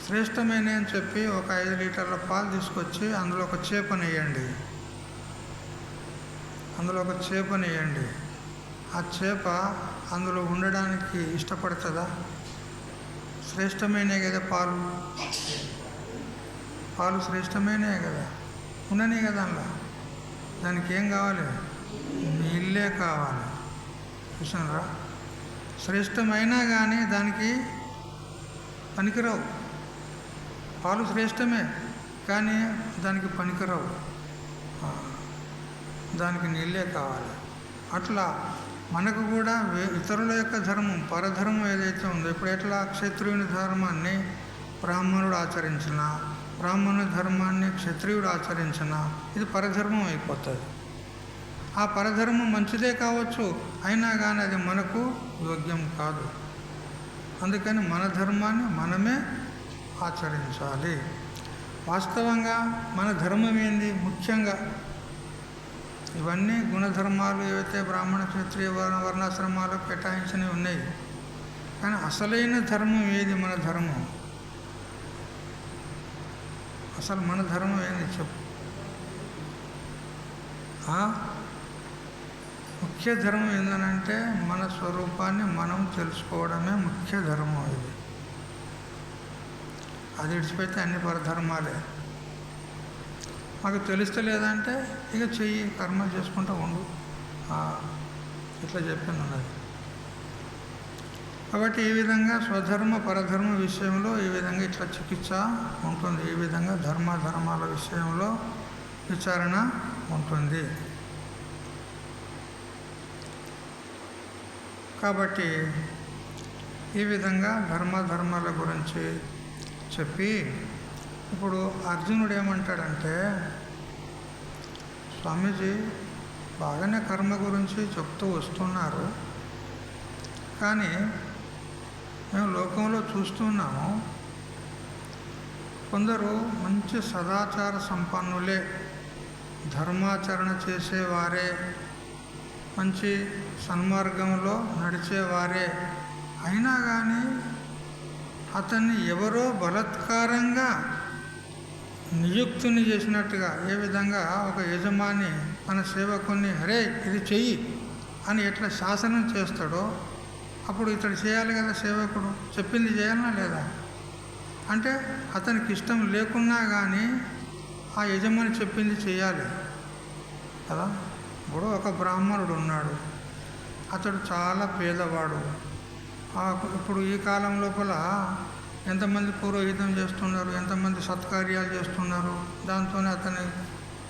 శ్రేష్టమైన అని చెప్పి ఒక 5 లీటర్ల పాలు తీసుకొచ్చి అందులో ఒక చేపనేయండి, ఆ చేప అందులో ఉండడానికి ఇష్టపడుతుందా? శ్రేష్టమైనవి కదా పాలు శ్రేష్టమైనవే కదా, ఉండనే కదా అందులో. దానికి ఏం కావాలి? నీళ్ళే కావాలి. చూసారా, శ్రేష్టమైనా కానీ దానికి పనికిరావు. పాలు శ్రేష్టమే కానీ దానికి పనికిరావు, దానికి నీళ్ళే కావాలి. అట్లా మనకు కూడా ఇతరుల యొక్క ధర్మం, పరధర్మం ఏదైతే ఉందో, ఇప్పుడు ఎట్లా క్షత్రియుని ధర్మాన్ని బ్రాహ్మణుడు ఆచరించినా, బ్రాహ్మణుని ధర్మాన్ని క్షత్రియుడు ఆచరించినా ఇది పరధర్మం అయిపోతుంది. ఆ పరధర్మం మంచిదే కావచ్చు, అయినా కానీ అది మనకు యోగ్యం కాదు. అందుకని మన ధర్మాన్ని మనమే ఆచరించాలి. వాస్తవంగా మన ధర్మం ఏంది? ముఖ్యంగా ఇవన్నీ గుణధర్మాలు ఏవైతే బ్రాహ్మణ క్షత్రియ వర్ణాశ్రమాలకు కేటాయించినవి ఉన్నాయి. కానీ అసలైన ధర్మం ఏది? మన ధర్మం. అసలు మన ధర్మం ఏంది చెప్పు? ముఖ్య ధర్మం ఏంటంటే మన స్వరూపాన్ని మనం తెలుసుకోవడమే ముఖ్య ధర్మం. ఇది అది విడిచిపెడితే అన్ని పరధర్మాలే. మాకు తెలుస్తలేదంటే ఇక చెయ్యి, కర్మ చేసుకుంటూ ఉండు, ఇట్లా చెప్పింది ఉన్నది. కాబట్టి ఈ విధంగా స్వధర్మ పరధర్మ విషయంలో ఈ విధంగా ఇట్లా చికిత్స ఉంటుంది. ఈ విధంగా ధర్మాల విషయంలో విచారణ ఉంటుంది. కాబట్టి ఈ విధంగా ధర్మాల గురించి చెప్పి ఇప్పుడు అర్జునుడు ఏమంటాడంటే, స్వామీజీ బాగానే కర్మ గురించి చెప్తూ వస్తున్నారు, కానీ మేము లోకంలో చూస్తున్నాము కొందరు మంచి సదాచార సంపన్నులే, ధర్మాచరణ చేసేవారే, మంచి సన్మార్గంలో నడిచేవారే, అయినా కానీ అతన్ని ఎవరో బలత్కారంగా నియుక్తుని చేసినట్టుగా, ఏ విధంగా ఒక యజమాని తన సేవకుని అరే ఇది చెయ్యి అని ఎట్లా శాసనం చేస్తాడో అప్పుడు ఇతడు చేయాలి కదా, సేవకుడు చెప్పింది చేయాలనా లేదా? అంటే అతనికి ఇష్టం లేకున్నా కానీ ఆ యజమాని చెప్పింది చేయాలి కదా. ఇప్పుడు ఒక బ్రాహ్మణుడు ఉన్నాడు, అతడు చాలా పేదవాడు. ఇప్పుడు ఈ కాలం లోపల ఎంతమంది పురోహితం చేస్తున్నారు, ఎంతమంది సత్కార్యాలు చేస్తున్నారు, దాంతోనే అతని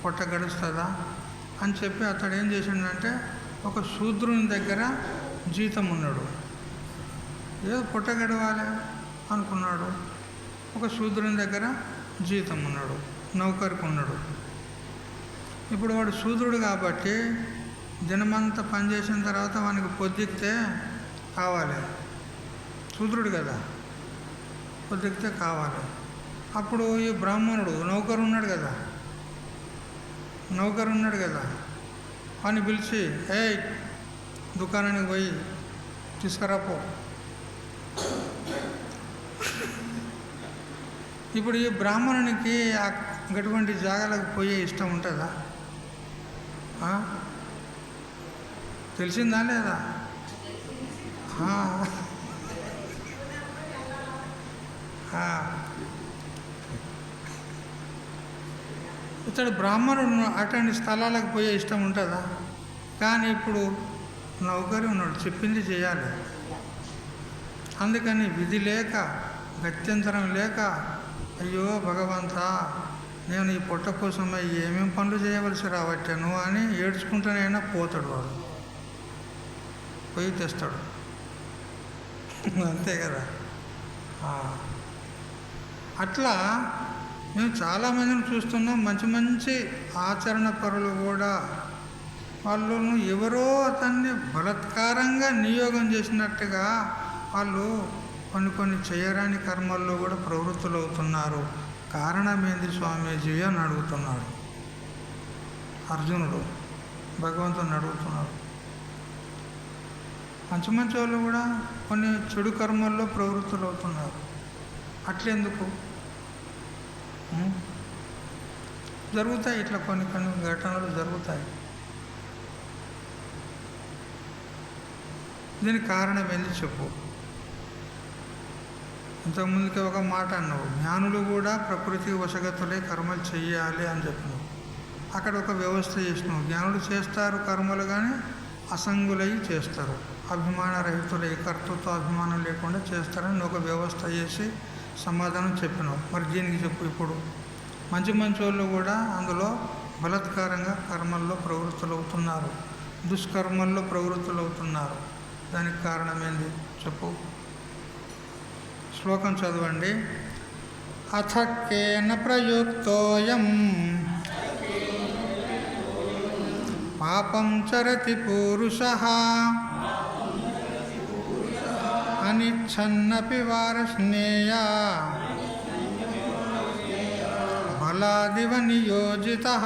పొట్ట గడుస్తుందా అని చెప్పి అతడు ఏం చేసిండంటే ఒక శూద్రుని దగ్గర జీతం ఉన్నాడు, ఏదో పొట్ట గడవాలి అనుకున్నాడు. ఒక శూద్రుని దగ్గర జీతం ఉన్నాడు, నౌకరికి ఉన్నాడు. ఇప్పుడు వాడు శూద్రుడు కాబట్టి దినమంతా పనిచేసిన తర్వాత వానికి పొద్దుకితే కావాలి, శూద్రుడు కదా. పొద్దుకితే కావాలి. అప్పుడు ఈ బ్రాహ్మణుడు నౌకరు ఉన్నాడు కదా అని పిలిచి, ఏయ్ దుకాణానికి పోయి తీసుకురాపో. ఇప్పుడు ఈ బ్రాహ్మణునికి అటువంటి జాగాలకు పోయే ఇష్టం ఉంటుందా? తెలిసిందా లేదా? ఇతడు బ్రాహ్మణుడు అటువంటి స్థలాలకు పోయే ఇష్టం ఉంటుందా? కానీ ఇప్పుడు నౌకరి ఉన్నాడు, చెప్పింది చేయాలి. అందుకని విధి లేక, గత్యంతరం లేక, అయ్యో భగవంతా, నేను ఈ పొట్ట కోసమై ఏమేమి పనులు చేయవలసి రావట్టాను అని ఏడ్చుకుంటూనైనా పోతాడు. వాడు పోయి తెస్తాడు. అంతే కదా. అట్లా మేము చాలామందిని చూస్తున్నాం. మంచి మంచి ఆచరణ పరులు కూడా వాళ్ళను ఎవరో అతన్ని బలత్కారంగా నియోగం చేసినట్టుగా వాళ్ళు కొన్ని చేయరాని కర్మల్లో కూడా ప్రవృత్తులు అవుతున్నారు. కారణం ఏంది స్వామీజీ అని అడుగుతున్నాడు అర్జునుడు. భగవంతుని అడుగుతున్నాడు. మంచి మంచి వాళ్ళు కూడా కొన్ని చెడు కర్మల్లో ప్రవృత్తులు అవుతున్నారు. అట్లెందుకు? జరుగుతాయి, ఇట్లా కొన్ని ఘటనలు జరుగుతాయి. దీనికి కారణం ఏంది చెప్పు. ఇంతకుముందుకే ఒక మాట అన్నావు, జ్ఞానులు కూడా ప్రకృతికి వశగతులే కర్మలు చెయ్యాలి అని చెప్పినావు. అక్కడ ఒక వ్యవస్థ చేసినావు. జ్ఞానులు చేస్తారు కర్మలు, కానీ అసంగులై చేస్తారు, అభిమాన రహితులై, కర్తృత్వ అభిమానం లేకుండా చేస్తారని ఒక వ్యవస్థ చేసి సమాధానం చెప్పినావు. మరి దీనికి చెప్పు. ఇప్పుడు మంచి మంచి వాళ్ళు కూడా అందులో బలత్కారంగా కర్మల్లో ప్రవృత్తులు అవుతున్నారు, దుష్కర్మల్లో ప్రవృత్తులు అవుతున్నారు. దానికి కారణం ఏంది చెప్పు. శ్లోకం చదవండి. అథ కేన ప్రయుక్తోయం పాపం చరతి పూరుషః అనిచ్ఛన్నపి వార్ష్ణేయ బలాదివ నియోజితః.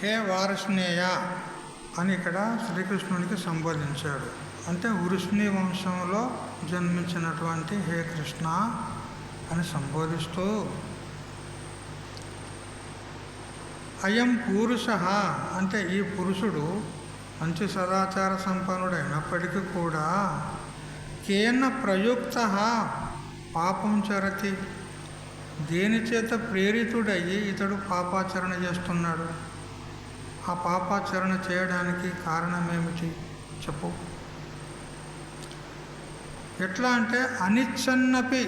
హే వార్ష్ణేయ అని ఇక్కడ శ్రీకృష్ణునికి సంబోధించాడు. అంటే వృష్ణి వంశంలో జన్మించినటువంటి హే కృష్ణ అని సంబోధిస్తూ, అయం పురుష అంటే ఈ పురుషుడు మంచి సదాచార సంపన్నుడైనప్పటికీ కూడా కేన ప్రయుక్త పాపం చరతి, దేని చేత ప్రేరితుడయ్యి ఇతడు పాపాచరణ చేస్తున్నాడు? ఆ పాపాచరణ చేయడానికి కారణం ఏమిటి చెప్పు. ఎట్లా అంటే అనిచ్ఛన్నపి,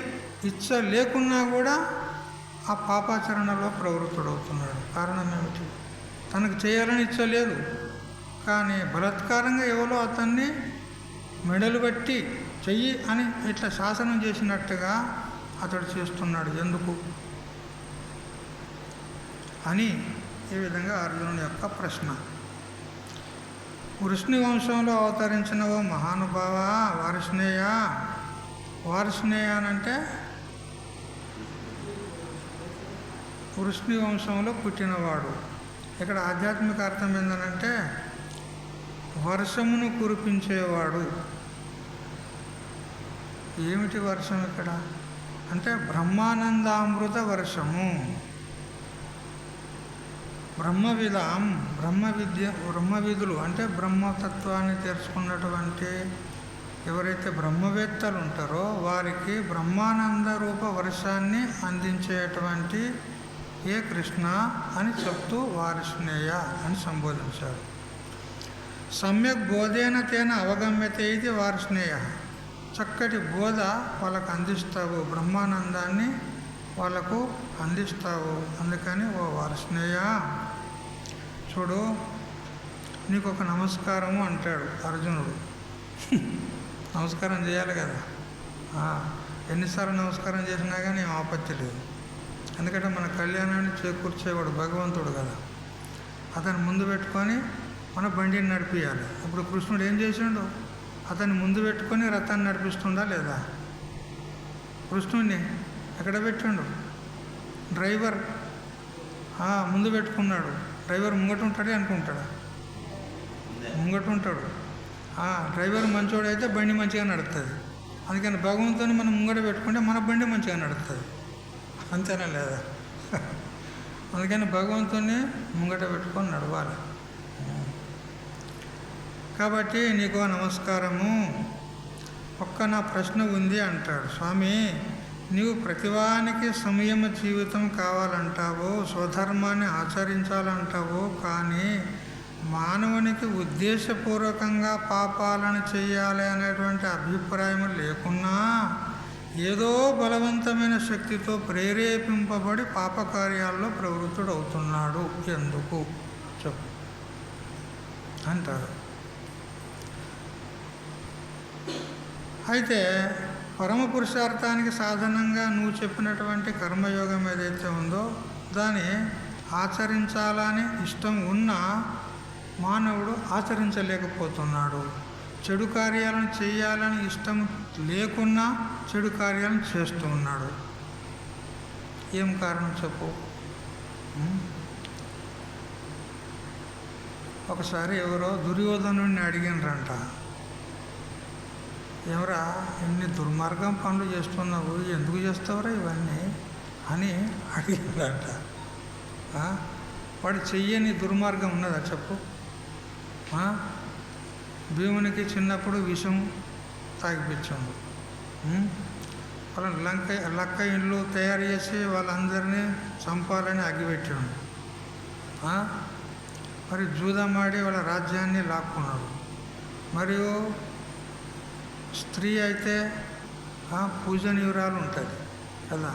ఇచ్చ లేకున్నా కూడా ఆ పాపాచరణలో ప్రవృత్తుడవుతున్నాడు. కారణం ఏమిటి? తనకు చేయాలని ఇచ్చ లేదు, కానీ బలాత్కారంగా ఎవరో అతన్ని మెడలు బట్టి చెయ్యి అని ఇట్లా శాసనం చేసినట్టుగా అతడు చేస్తున్నాడు. ఎందుకు అని ఈ విధంగా అర్జునుని యొక్క ప్రశ్న. వృష్ణి వంశంలో అవతరించిన ఓ మహానుభావ వార్ష్ణేయ. వార్ష్ణేయ అనంటే వృష్ణి వంశంలో పుట్టినవాడు. ఇక్కడ ఆధ్యాత్మిక అర్థం ఏంటంటే వర్షమును కురిపించేవాడు. ఏమిటి వర్షం ఇక్కడ అంటే బ్రహ్మానందామృత వర్షము. బ్రహ్మవిధులు అంటే బ్రహ్మతత్వాన్ని తెలుసుకున్నటువంటి ఎవరైతే బ్రహ్మవేత్తలు ఉంటారో వారికి బ్రహ్మానంద రూప వర్షాన్ని అందించేటువంటి ఏ కృష్ణ అని చెప్తూ వార్ష్ణేయ అని సంబోధించారు. సమ్యక్ బోధేన తేన అవగమ్యతే ఇది వార్ష్ణేయ. చక్కటి బోధ వాళ్ళకు అందిస్తావు, బ్రహ్మానందాన్ని వాళ్ళకు అందిస్తావు. అందుకని ఓ వార్ష్ణేయ చూడు, నీకు ఒక నమస్కారము అంటాడు అర్జునుడు. నమస్కారం చేయాలి కదా. ఎన్నిసార్లు నమస్కారం చేసినా కానీ ఆపత్తి లేదు. ఎందుకంటే మన కళ్యాణాన్ని చేకూర్చేవాడు భగవంతుడు కదా. అతను ముందు పెట్టుకొని మన బండిని నడిపించాలి. ఇప్పుడు కృష్ణుడు ఏం చేసిండు? అతన్ని ముందు పెట్టుకొని రథాన్ని నడిపిస్తుండా లేదా? కృష్ణుడిని ఎక్కడ పెట్టిండు? డ్రైవర్ ముందు పెట్టుకున్నాడు. డ్రైవర్ ముంగట ఉంటాడే అనుకుంటాడా? ముంగట ఉంటాడు. డ్రైవర్ మంచోడైతే బండి మంచిగా నడుస్తుంది. అందుకని భగవంతుని మనం ముంగట పెట్టుకుంటే మన బండి మంచిగా నడుస్తుంది. అంతేనా లేదా? అందుకని భగవంతుని ముంగట పెట్టుకొని నడవాలి. కాబట్టి నీకు నమస్కారము. నా ప్రశ్న ఉంది అంటాడు. స్వామి, నీవు ప్రతివానికి సంయమ జీవితం కావాలంటావో, స్వధర్మాన్ని ఆచరించాలంటావో, కానీ మానవునికి ఉద్దేశపూర్వకంగా పాపాలను చేయాలి అనేటువంటి అభిప్రాయం లేకున్నా ఏదో బలవంతమైన శక్తితో ప్రేరేపింపబడి పాపకార్యాల్లో ప్రవృత్తుడవుతున్నాడు. ఎందుకు చెప్పు అంటారు. అయితే పరమ పురుషార్థానికి సాధనంగా నువ్వు చెప్పినటువంటి కర్మయోగం ఏదైతే ఉందో దాన్ని ఆచరించాలని ఇష్టం ఉన్నా మానవుడు ఆచరించలేకపోతున్నాడు. చెడు కార్యాలను చేయాలని ఇష్టం లేకున్నా చెడు కార్యాలను చేస్తూ ఉన్నాడు. ఏం కారణం చెప్పు? ఒకసారి ఎవరో దుర్యోధనుడిని అడిగినరంట, ఎవరా ఇన్ని దుర్మార్గం పనులు చేస్తున్నావు, ఎందుకు చేస్తావురా ఇవన్నీ అని అడిగినరంట. వాడు చెయ్యని దుర్మార్గం ఉన్నదా చెప్పు? భీమునికి చిన్నప్పుడు విషం తాగిపించాడు. వాళ్ళ లక్క ఇండ్లు తయారు చేసి వాళ్ళందరినీ చంపాలని అగ్గిపెట్టాడు. మరి జూదమాడి వాళ్ళ రాజ్యాన్ని లాక్కున్నాడు. మరియు స్త్రీ అయితే పూజనీయురాలు ఉంటుంది కదా,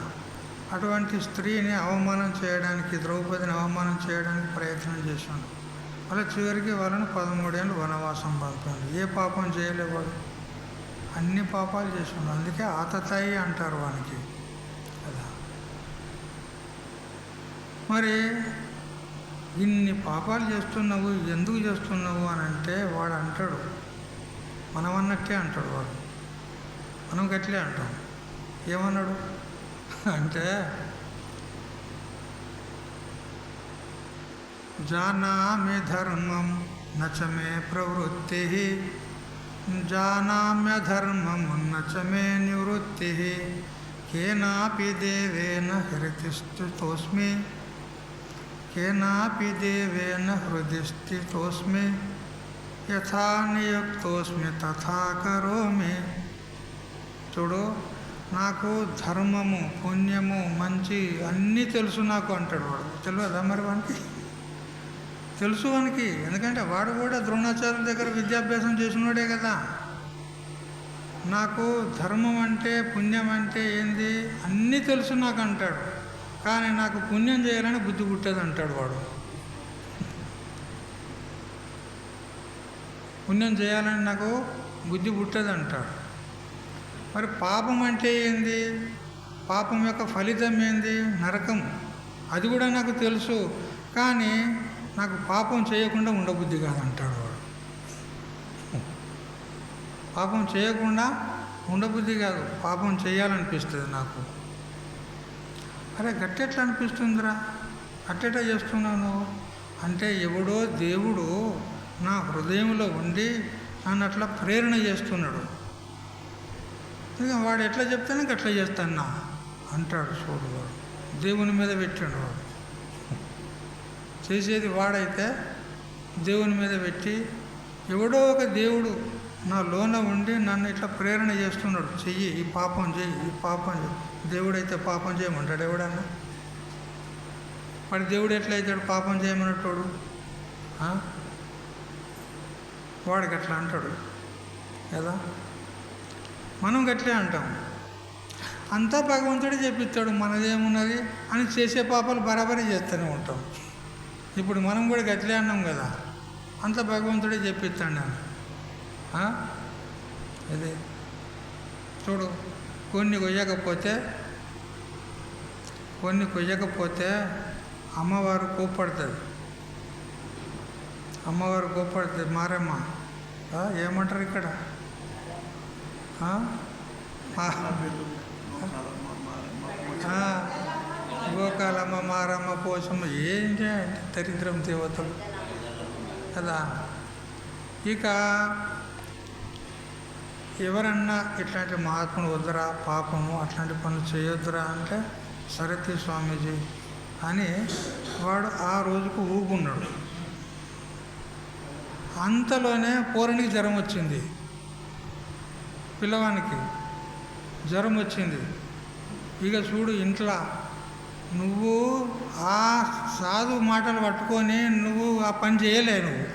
అటువంటి స్త్రీని అవమానం చేయడానికి, ద్రౌపదిని అవమానం చేయడానికి ప్రయత్నం చేశాడు. అలా చివరికి వాళ్ళని 13 ఏళ్ళు వనవాసం పంపాడు. ఏ పాపం చేయలేవాడు, అన్ని పాపాలు చేసాడు. అందుకే ఆతతాయి అంటారు వానికి కదా. మరి ఇన్ని పాపాలు చేస్తున్నావు, ఎందుకు చేస్తున్నావు అని అంటే వాడు అంటాడు, మనం అన్నట్టే అంటాడు వాడు. మనం గట్లే అంటాం. ఏమన్నాడు అంటే, జానామి ధర్మం నచమే ప్రవృత్తి, జానామ్యధర్మం నచమే నివృత్తి, కేనాపి దేవేన హృదిస్థితోస్మి, కేనాపి దేవేన హృదిస్థితోస్మి, యథా నియుక్తోస్మి తథా కరోమి. చూడు, నాకు ధర్మము, పుణ్యము, మంచి అన్నీ తెలుసు నాకు అంటాడు వాడు. తెలియదా మరి వానికి? తెలుసు వానికి. ఎందుకంటే వాడు కూడా ద్రోణాచార్యుల దగ్గర విద్యాభ్యాసం చేసినవాడే కదా. నాకు ధర్మం అంటే, పుణ్యం అంటే ఏంది అన్నీ తెలుసు నాకు అంటాడు. కానీ నాకు పుణ్యం చేయాలని బుద్ధి పుట్టదు అంటాడు వాడు. పుణ్యం చేయాలని నాకు బుద్ధి పుట్టదు అంటాడు. మరి పాపం అంటే ఏంది, పాపం యొక్క ఫలితం ఏంది, నరకం. అది కూడా నాకు తెలుసు, కానీ నాకు పాపం చేయకుండా ఉండబుద్ధి కాదంటాడు వాడు. పాపం చేయకుండా ఉండబుద్ధి కాదు, పాపం చేయాలనిపిస్తుంది నాకు. అరే గట్టెట్లా అనిపిస్తుందిరా, అట్టెట్లా చేస్తున్నావు నువ్వు అంటే, ఎవడో దేవుడు నా హృదయంలో ఉండి నన్ను అట్లా ప్రేరణ చేస్తున్నాడు. ఇక వాడు ఎట్లా చెప్తానే అట్లా చేస్తానా అంటాడు. చూడు, వాడు దేవుని మీద పెట్టాడు. వాడు చేసేది వాడైతే దేవుని మీద పెట్టి, ఎవడో ఒక దేవుడు నా లోన ఉండి నన్ను ఇట్లా ప్రేరణ చేస్తున్నాడు, చెయ్యి, ఈ పాపం చెయ్యి, ఈ పాపం చెయ్యి. దేవుడైతే పాపం చేయమంటాడు ఎవడన్నా? వాడి దేవుడు ఎట్లయితాడు పాపం చేయమన్నట్టు? వాడికి అట్లా అంటాడు కదా. మనం గట్లే అంటాం, అంతా భగవంతుడే చెప్పిస్తాడు, మనదేమున్నది అని చేసే పాపాలు బరాబరి చేస్తూనే ఉంటాం. ఇప్పుడు మనం కూడా గట్లే అన్నాం కదా, అంతా భగవంతుడే చెప్పిస్తాడు నేను. ఇది చూడు, కొన్ని కొయ్యకపోతే కొన్ని కొయ్యకపోతే అమ్మవారు కోప్పడుతుంది. అమ్మవారు కోప్పడుతుంది. మారమ్మ ఏమంటారు ఇక్కడ? గోకాలమ్మ, మారమ్మ, పోషమ్మ ఏంటి దరిద్రం దేవతలు కదా. ఇక ఎవరన్నా ఇట్లాంటి మహాత్ముడు వద్దురా, పాపము అట్లాంటి పనులు చేయొద్దురా అంటే సరస్వతి స్వామీజీ అని వాడు ఆ రోజుకు ఊగున్నాడు. అంతలోనే పూరణికి జ్వరం వచ్చింది, పిల్లవానికి జ్వరం వచ్చింది. ఇక చూడు, ఇంట్లో నువ్వు ఆ సాధు మాటలు పట్టుకొని నువ్వు ఆ పని చేయలే. నువ్వు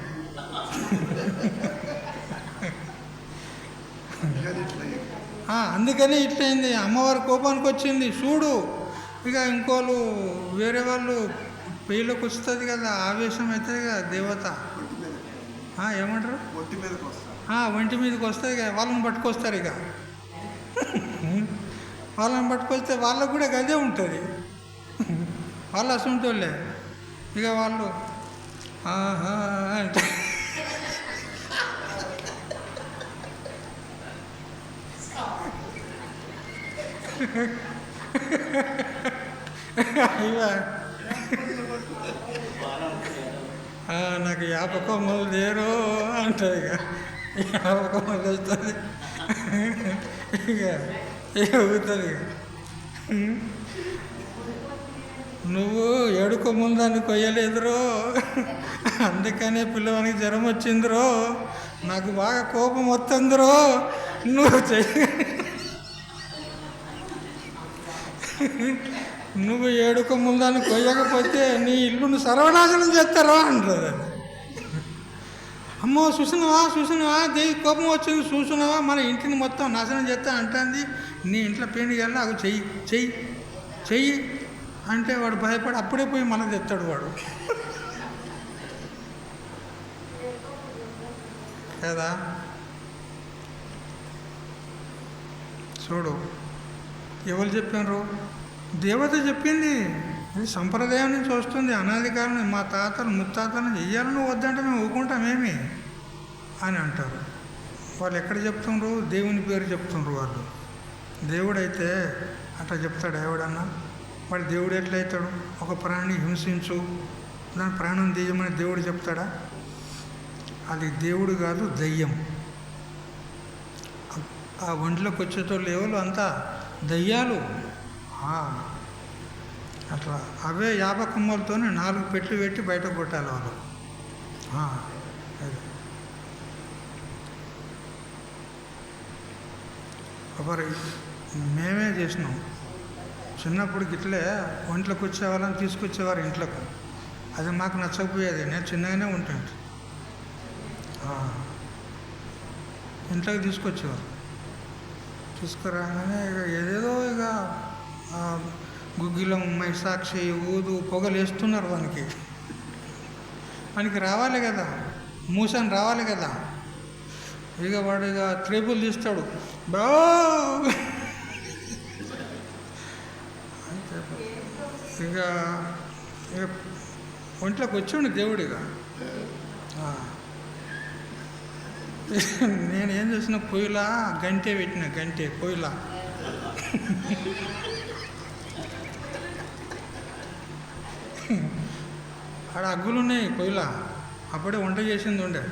అందుకని ఇట్లయింది. అమ్మవారి కోపానికి వచ్చింది చూడు. ఇక ఇంకోళ్ళు వేరే వాళ్ళు పెయిలోకి వస్తుంది కదా, ఆవేశం అవుతుంది కదా. దేవత ఏమంటారు, ఒంటి మీదకి వస్తుంది కదా, వాళ్ళని పట్టుకొస్తారు. ఇక వాళ్ళని పట్టుకొస్తే వాళ్ళకు కూడా గదే ఉంటుంది. వాళ్ళు అసంటోళ్ళే. ఇక వాళ్ళు అంటే నాకు యాపకొమ్మలు లేరు అంటుంది. ఇక యాపకొమ్మలు వస్తుంది, ఇక అవుతుంది. నువ్వు ఏడుకో ముందాన్ని కొయ్యలేదురో, అందుకనే పిల్లవానికి జ్వరం వచ్చిందిరో, నాకు బాగా కోపం వస్తుందిరో, నువ్వు ఏడుకో ముందాన్ని కొయ్యకపోతే నీ ఇల్లును సర్వనాశనం చేస్తారో అంటుంది. అమ్మో చూసినవా దేవి కోపం వచ్చింది, చూసినవా మన ఇంటిని మొత్తం నాశనం చేస్తా అంటుంది. నీ ఇంట్లో పెయింటికి వెళ్ళి అవి చెయ్యి అంటే వాడు భయపడి అప్పుడే పోయి మనకు తెస్తాడు వాడు కదా. చూడు, ఎవరు చెప్పినారు? దేవత చెప్పింది. ఇది సంప్రదాయం నుంచి వస్తుంది, అనాది కాలం. మా తాతలు ముత్తాతలు చెయ్యాలని వద్దంటే మేము ఊరుకుంటామేమి అని అంటారు. వాళ్ళు ఎక్కడ చెప్తుండ్రు? దేవుని పేరు చెప్తుండ్రు వాళ్ళు. దేవుడైతే అట్లా చెప్తాడు ఎవడన్నా? వాడు దేవుడు ఎట్లయితాడు? ఒక ప్రాణిని హింసించు, దాని ప్రాణం తీయమని దేవుడు చెప్తాడా? అది దేవుడు కాదు, దయ్యం. ఆ ఒంట్లోకి వచ్చేటోళ్ళు ఎవరు? అంతా దయ్యాలు. అట్లా అవే యాపకమ్మలతో 4 పెట్లు పెట్టి బయట కొట్టాలి వాళ్ళు. ఒకరు మేమే చేసినాం. చిన్నప్పుడు గిట్లే ఒంట్లోకి వచ్చేవాళ్ళని తీసుకొచ్చేవారు ఇంట్లోకి. అది మాకు నచ్చకపోయేది. నేను చిన్నగానే ఉంటాను. ఇంట్లోకి తీసుకొచ్చేవారు. తీసుకురాగానే ఇక ఏదేదో ఇక గుగ్గిలం, మైసాక్షి, ఊదు, పొగలు వేస్తున్నారు వానికి రావాలి కదా, మూసాన్ని రావాలి కదా. ఇక వాడు ఇక త్రేపులు తీస్తాడు. బా ఇక ఒంట్లోకి వచ్చిండు దేవుడిగా. నేనేం చేసిన, పొయ్యిలా గంటే పెట్టిన, పొయ్యిలా. ఆడ అగ్గులున్నాయి పొయ్యిలా. అప్పుడే వంట చేసింది ఉండే.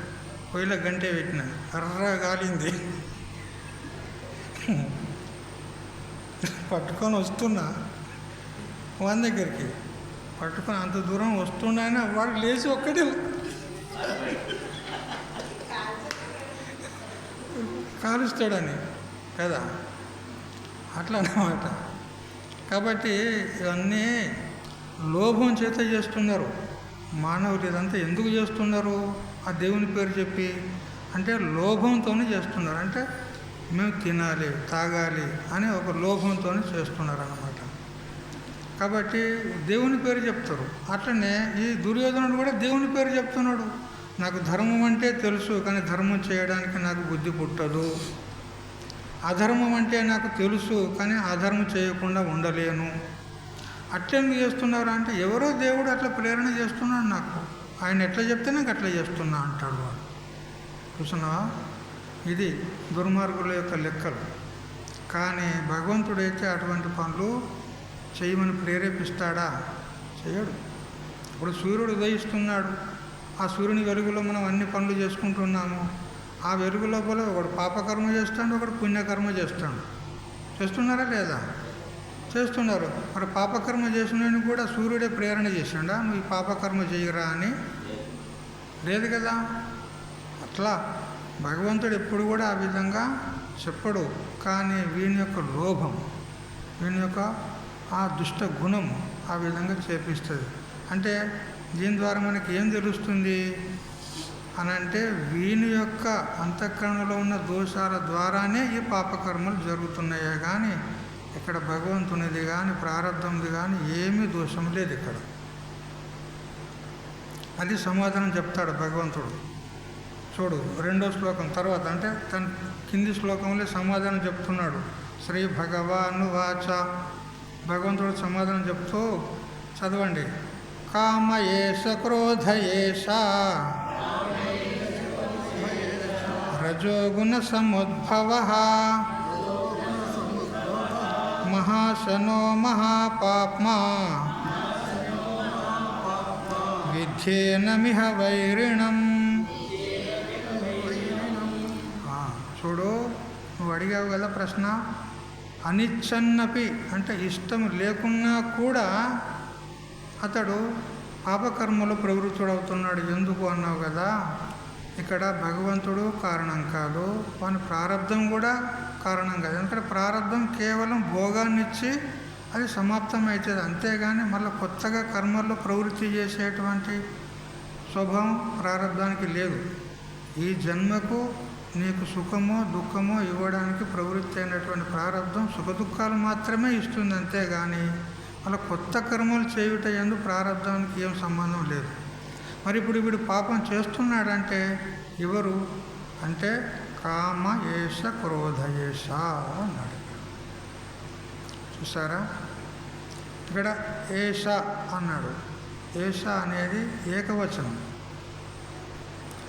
పొయ్యిలో గంటే పెట్టిన, కర్ర కాలింది. పట్టుకొని వస్తున్నా వాని దగ్గరికి. పట్టుకొని అంత దూరం వస్తున్నాయని వాడు లేచి ఒక్కటే కాలుస్తాడని కదా. అట్లా అన్నమాట. కాబట్టి ఇవన్నీ లోభం చేత చేస్తున్నారు మానవులు. ఇదంతా ఎందుకు చేస్తున్నారు? ఆ దేవుని పేరు చెప్పి అంటే లోభంతోనే చేస్తున్నారు. అంటే మేము తినాలి, తాగాలి అని ఒక లోభంతో చేస్తున్నారు అన్నమాట. కాబట్టి దేవుని పేరు చెప్తారు. అట్లనే ఈ దుర్యోధనుడు కూడా దేవుని పేరు చెప్తున్నాడు. నాకు ధర్మం అంటే తెలుసు, కానీ ధర్మం చేయడానికి నాకు బుద్ధి పుట్టదు. అధర్మం అంటే నాకు తెలుసు, కానీ అధర్మం చేయకుండా ఉండలేను. అట్లెందుకు చేస్తున్నారు అంటే ఎవరో దేవుడు అట్లా ప్రేరణ చేస్తున్నాడు నాకు, ఆయన ఎట్లా చెప్తే నాకు అట్లా చేస్తున్నా అంటాడు వాడు. చూస్తున్నావా, ఇది దుర్మార్గుల యొక్క లెక్కలు. కానీ భగవంతుడైతే అటువంటి పనులు చేయమని ప్రేరేపిస్తాడా? చేయడు. ఇప్పుడు సూర్యుడు ఉదయిస్తున్నాడు, ఆ సూర్యుని వెలుగులో మనం అన్ని పనులు చేసుకుంటున్నాము. ఆ వెలుగు లోపల ఒకడు పాపకర్మ చేస్తాడు, ఒకడు పుణ్యకర్మ చేస్తాడు. చేస్తున్నారా లేదా? చేస్తున్నారు. మరి పాపకర్మ చేసినని కూడా సూర్యుడే ప్రేరణ చేసిండా నువ్వు ఈ పాపకర్మ చేయరా అని? లేదు కదా. అట్లా భగవంతుడు ఎప్పుడు కూడా ఆ విధంగా చెప్పడు. కానీ వీని యొక్క లోభం, వీని యొక్క ఆ దుష్ట గుణం ఆ విధంగా చేపిస్తుంది. అంటే దీని ద్వారా మనకి ఏం తెలుస్తుంది అని అంటే వీని యొక్క అంతఃకరణలో ఉన్న దోషాల ద్వారానే ఈ పాపకర్మలు జరుగుతున్నాయే కానీ ఇక్కడ భగవంతునిది కానీ ప్రారంధంది కానీ ఏమీ దోషం లేదు ఇక్కడ. అది సమాధానం చెప్తాడు భగవంతుడు. చూడు 2వ శ్లోకం తర్వాత, అంటే తన కింది శ్లోకంలో సమాధానం చెప్తున్నాడు. శ్రీ భగవాను వాచ, భగవంతుడు సమాధానం చెప్తూ చదవండి. కామ ఏష క్రోధ ఏష రజోగుణ సముద్భవ మహాశనో మహాపాప్మా విధ్యేనమిహ వైరిణం. చూడు, నువ్వు అడిగావు కదా ప్రశ్న. అనిచ్చన్నపి అంటే ఇష్టం లేకున్నా కూడా అతడు పాపకర్మలో ప్రవృత్తుడవుతున్నాడు. ఎందుకు అన్నావు కదా. ఇక్కడ భగవంతుడు కారణం కాదు, వాని ప్రారంధం కూడా కారణం కాదు. ఎందుకంటే ప్రారంధం కేవలం భోగాన్నిచ్చి అది సమాప్తం అవుతుంది, అంతేగాని మళ్ళీ కొత్తగా కర్మల్లో ప్రవృత్తి చేసేటువంటి స్వభావం ప్రారంధానికి లేదు. ఈ జన్మకు నీకు సుఖమో దుఃఖమో ఇవ్వడానికి ప్రవృత్తి అయినటువంటి ప్రారంధం సుఖదుఖాలు మాత్రమే ఇస్తుంది, అంతేగాని అలా కొత్త కర్మలు చేయుట యందు ప్రారంధానికి ఏం సంబంధం లేదు. మరి ఇప్పుడు వీడు పాపం చేస్తున్నాడంటే ఎవరు అంటే కామ ఏష క్రోధ ఏష అన్నాడు. చూసారా, ఇక్కడ ఏష అన్నాడు. ఏష అనేది ఏకవచనం.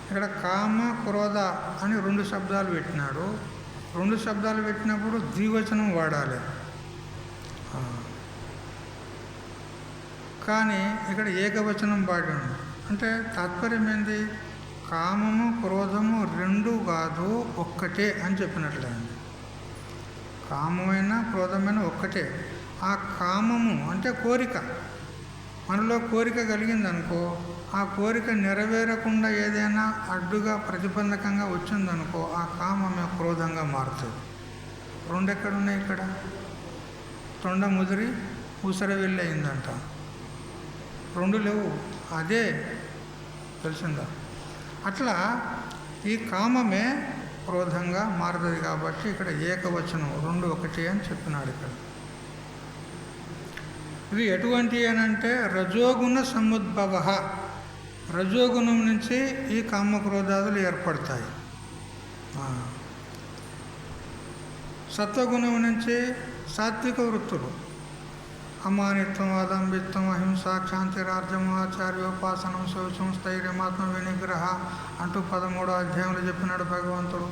ఇక్కడ కామ క్రోధ అని 2 శబ్దాలు పెట్టినాడు. 2 శబ్దాలు పెట్టినప్పుడు ద్వివచనం వాడాలి. కానీ ఇక్కడ ఏకవచనం వాడాడు. అంటే తాత్పర్యం ఏంది? కామము క్రోధము 2 కాదు, ఒక్కటే అని చెప్పినట్లయింది. కామమైన క్రోధమైన ఒక్కటే. ఆ కామము అంటే కోరిక, మనలో కోరిక కలిగిందనుకో, ఆ కోరిక నెరవేరకుండా ఏదైనా అడ్డుగా ప్రతిబంధకంగా వచ్చిందనుకో, ఆ కామమే క్రోధంగా మారుతుంది. 2 ఎక్కడున్నాయి? ఇక్కడ తొండ ముదిరి ఊసర వెళ్ళి అయిందంట. 2 లేవు, అదే తెలిసిందా? అట్లా ఈ కామమే క్రోధంగా మారుతుంది. కాబట్టి ఇక్కడ ఏకవచనం 2 ఒకటి అని చెప్పినాడు. ఇక్కడ ఇవి ఎటువంటి అనంటే రజోగుణ సముద్భవ, రజోగుణం నుంచి ఈ కామక్రోధాదులు ఏర్పడతాయి. సత్వగుణం నుంచి సాత్విక వృత్తులు, అమానిత్వం, అదంబిత్వం, అహింస, క్షాంతిరార్జం, ఆచార్యోపాసనం, శౌచం, స్థైర్యమాత్మ వినిగ్రహ అంటూ 13వ అధ్యాయంలో చెప్పినాడు భగవంతుడు.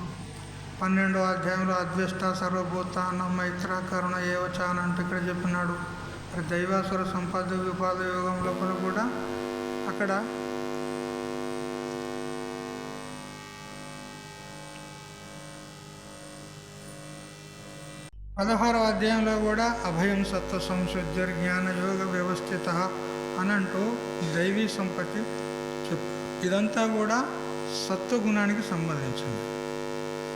12వ అధ్యాయంలో అద్వేష్ట, సర్వభూతానం, మైత్ర, కరుణ ఏవచ అని అంటూ ఇక్కడ చెప్పినాడు. మరి దైవాసుర సంపద విపాద యోగం లోపల కూడా అక్కడ పదహారవ అధ్యాయంలో కూడా అభయం సత్వ సంశుద్ధి జ్ఞాన యోగ వ్యవస్థిత అని అంటూ దైవీ సంపత్తి చెప్పు. ఇదంతా కూడా సత్వగుణానికి సంబంధించింది.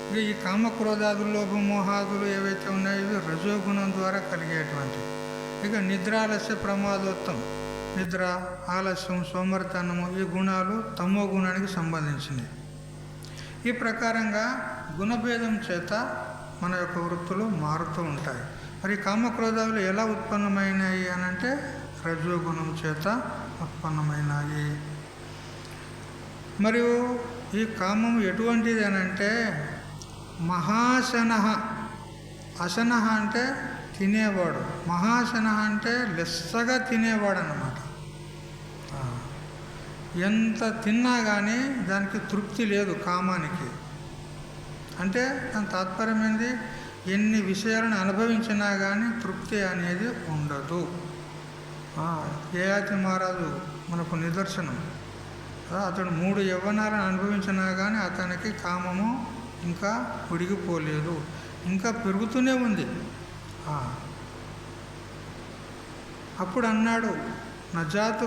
ఇక ఈ కామక్రోధాదులు, లోభమోహాదులు ఏవైతే ఉన్నాయో ఇవి రజోగుణం ద్వారా కలిగేటువంటివి. ఇక నిద్రాలస్య ప్రమాదోత్తం, నిద్ర, ఆలస్యం, సోమరితనము ఈ గుణాలు తమో గుణానికి సంబంధించినవి. ఈ ప్రకారంగా గుణభేదం చేత మన యొక్క వృత్తులు మారుతూ ఉంటాయి. మరి కామక్రోధాలు ఎలా ఉత్పన్నమైనాయి అని అంటే రజోగుణం చేత ఉత్పన్నమైనాయి. మరియు ఈ కామం ఎటువంటిది అని అంటే మహాశన, అశన అంటే తినేవాడు. మహాశన అంటే లెస్సగా తినేవాడు అన్నమాట. ఎంత తిన్నా కానీ దానికి తృప్తి లేదు కామానికి. అంటే దాని తాత్పర్యం ఏంది? ఎన్ని విషయాలను అనుభవించినా కానీ తృప్తి అనేది ఉండదు. యయాతి మహారాజు మనకు నిదర్శనం. అతడు 3 యవ్వనాలను అనుభవించినా కానీ అతనికి కామము ఇంకా ఉడిగిపోలేదు, ఇంకా పెరుగుతూనే ఉంది. అప్పుడు అన్నాడు, నజాతు